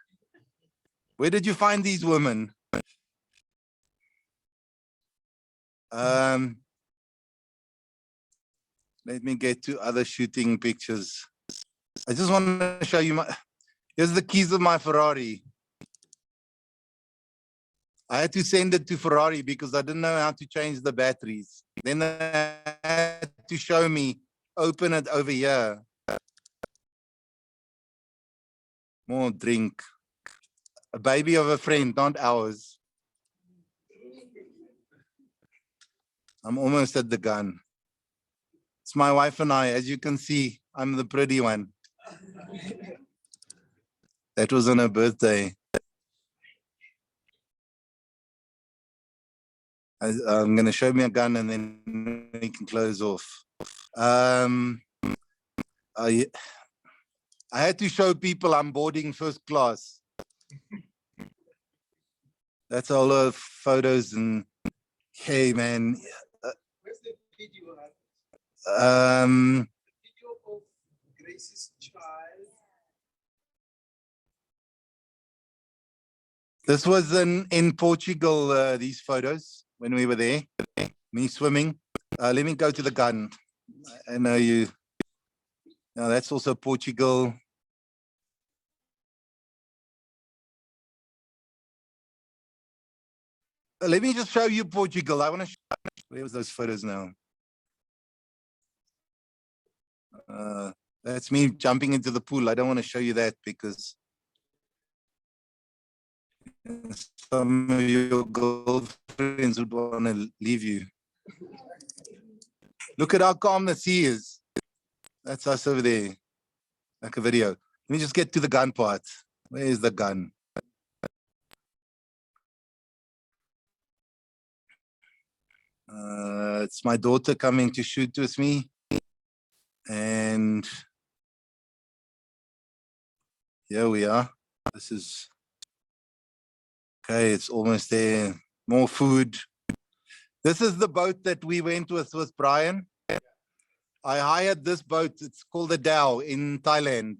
Where did you find these women? Let me get to other shooting pictures. I just want to show you here's the keys of my Ferrari. I had to send it to Ferrari because I didn't know how to change the batteries. Then they had to show me, open it over here. More drink. A baby of a friend, not ours. I'm almost at the gun. It's my wife and I. As you can see, I'm the pretty one. That was on her birthday. I'm going to show me a gun and then we can close off. I had to show people I'm boarding first class. That's all the photos and hey, man. Where's the video? Video of Grace's child. This was in Portugal, these photos, when we were there, me swimming. Let me go to the gun. I know you. Now that's also Portugal. Let me just show you Portugal. I want to where was those photos now? That's me jumping into the pool. I don't want to show you that because some of your girlfriends would want to leave you. Look at how calm the sea is. That's us over there. Like a video. Let me just get to the gun part. Where is the gun? It's my daughter coming to shoot with me. And here we are. This is okay. It's almost there. More food. This is the boat that we went with Brian. I hired this boat. It's called the Dow in Thailand.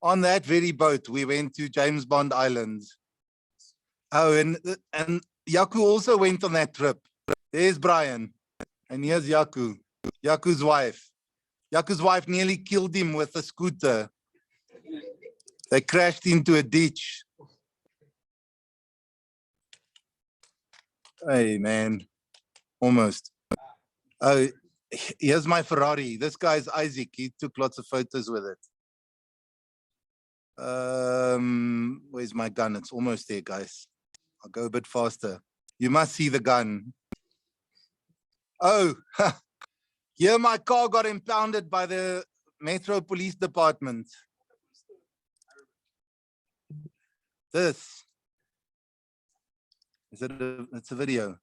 On that very boat, we went to James Bond Island. Oh, and Yaku also went on that trip. There's Brian. And here's Yaku. Yaku's wife. Yaku's wife nearly killed him with a scooter. They crashed into a ditch. Hey, man. Almost. Oh, here's my Ferrari. This guy's Isaac. He took lots of photos with it. Where's my gun? It's almost there, guys. I'll go a bit faster. You must see the gun. Oh, here my car got impounded by the Metro Police Department. This. It's a video.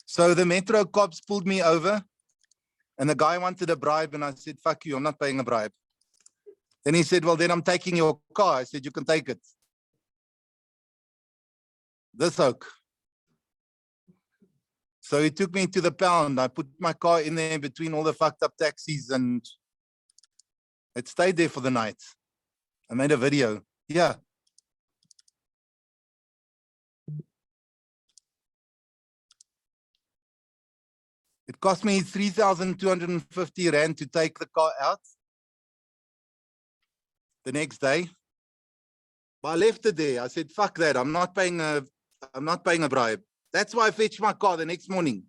So the Metro cops pulled me over and the guy wanted a bribe and I said, fuck you, I'm not paying a bribe. Then he said, well, then I'm taking your car. I said, you can take it. This oak. So he took me to the pound. I put my car in there between all the fucked up taxis and it stayed there for the night. I made a video. Yeah. It cost me 3,250 Rand to take the car out the next day. But I left it there. I said, fuck that. I'm not paying a bribe. That's why I fetched my car the next morning.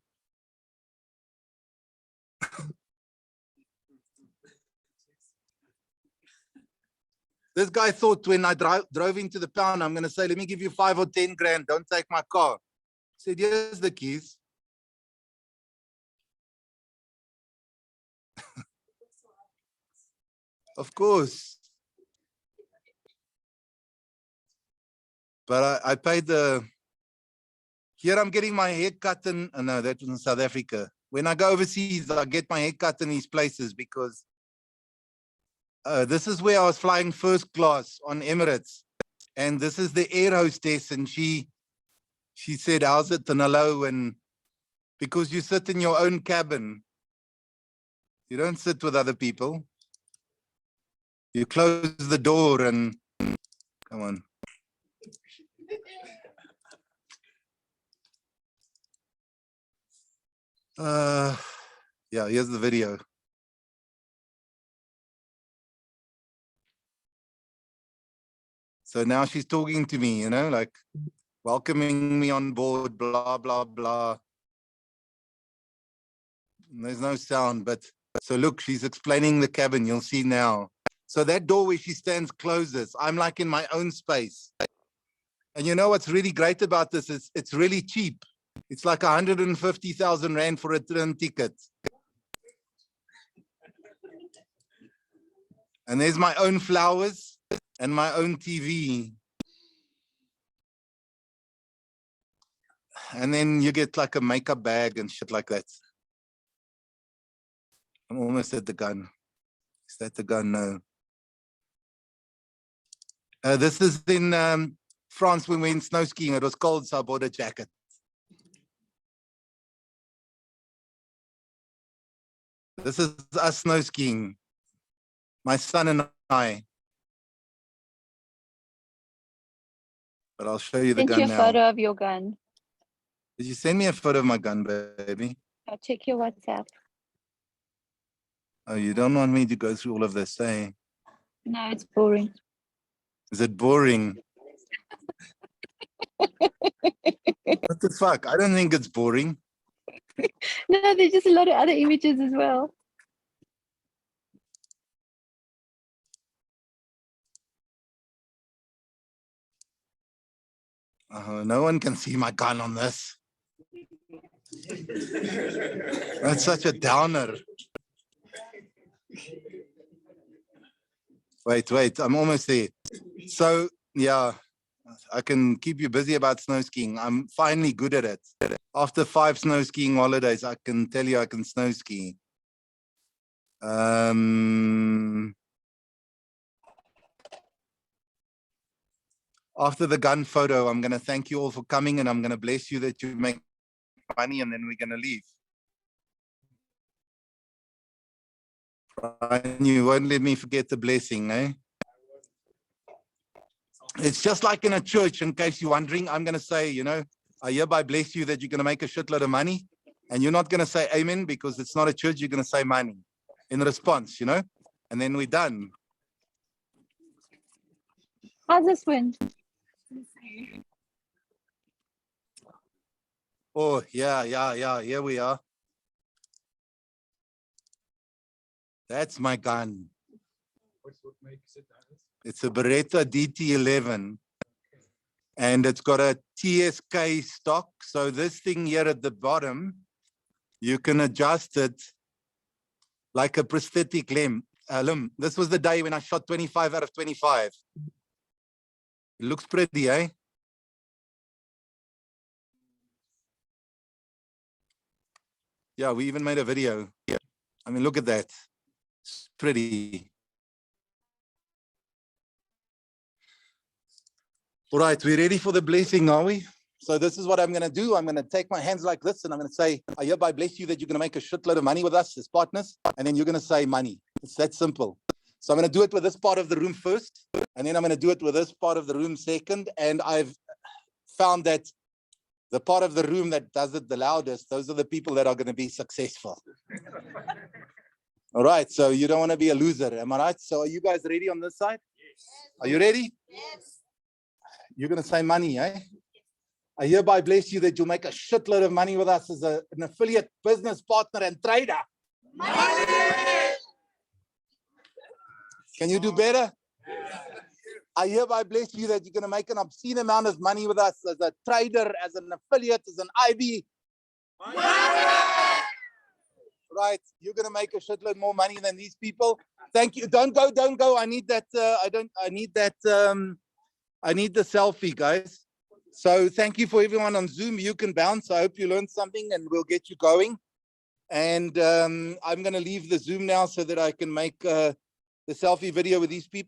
This guy thought when I drove into the pound, I'm going to say, let me give you 5 or 10 grand. Don't take my car. I said, here's the keys. Of course. But I paid here I'm getting my hair cut in, no, that was in South Africa. When I go overseas, I get my hair cut in these places because this is where I was flying first class on Emirates. And this is the air hostess. And she said, how's it? And hello. And because you sit in your own cabin, you don't sit with other people. You close the door and come on. Yeah, here's the video. So now she's talking to me, you know, like welcoming me on board, blah, blah, blah. And there's no sound, but so look, she's explaining the cabin. You'll see now. So that door where she stands closes. I'm like in my own space. And you know what's really great about this is it's really cheap. It's like 150,000 Rand for a train ticket. And there's my own flowers and my own TV. And then you get like a makeup bag and shit like that. I'm almost at the gun. Is that the gun? No. This is in France when we went snow skiing. It was cold, so I bought a jacket. This is us snow skiing. My son and I. But I'll show you the Send Send you you a a photo photo of your gun. Did you send me a photo of my gun, baby? I'll check your WhatsApp. Oh, you don't want me to go through all of this, eh? No, it's boring. Is it boring? What the fuck? I don't think it's boring. No, there's just a lot of other images as well. No one can see my gun on this. That's such a downer. Wait, I'm almost there. So, yeah, I can keep you busy about snow skiing. I'm finally good at it. After 5 snow skiing holidays, I can tell you I can snow ski. After the gun photo, I'm going to thank you all for coming and I'm going to bless you that you make money and then we're going to leave. Brian, you won't let me forget the blessing, eh? It's just like in a church, in case you're wondering, I'm going to say, you know, I hereby bless you that you're going to make a shitload of money. And you're not going to say amen because it's not a church, you're going to say money in response, you know? And then we're done. How's this wind? Oh, yeah, here we are. That's my gun. What makes it others? It's a Beretta DT11 and it's got a TSK stock. So this thing here at the bottom, you can adjust it like a prosthetic limb. This was the day when I shot 25 out of 25. It looks pretty, eh? Yeah, we even made a video. I mean, look at that. It's pretty. All right, we're ready for the blessing, are we? So this is what I'm going to do. I'm going to take my hands like this and I'm going to say, I hereby bless you that you're going to make a shitload of money with us as partners. And then you're going to say money. It's that simple. So I'm going to do it with this part of the room first. And then I'm going to do it with this part of the room second. And I've found that the part of the room that does it the loudest, those are the people that are going to be successful. All right. So you don't want to be a loser. Am I right? So are you guys ready on this side? Yes. Are you ready? Yes. You're going to say money, eh? I hereby bless you that you'll make a shitload of money with us as an affiliate, business partner, and trader. Money. Can you do better? I hereby bless you that you're going to make an obscene amount of money with us as a trader, as an affiliate, as an IB. Right, you're going to make a shitload more money than these people. Thank you. Don't go. I need that. I need the selfie, guys. So thank you for everyone on Zoom. You can bounce. I hope you learned something and we'll get you going. And I'm going to leave the Zoom now so that I can make the selfie video with these people.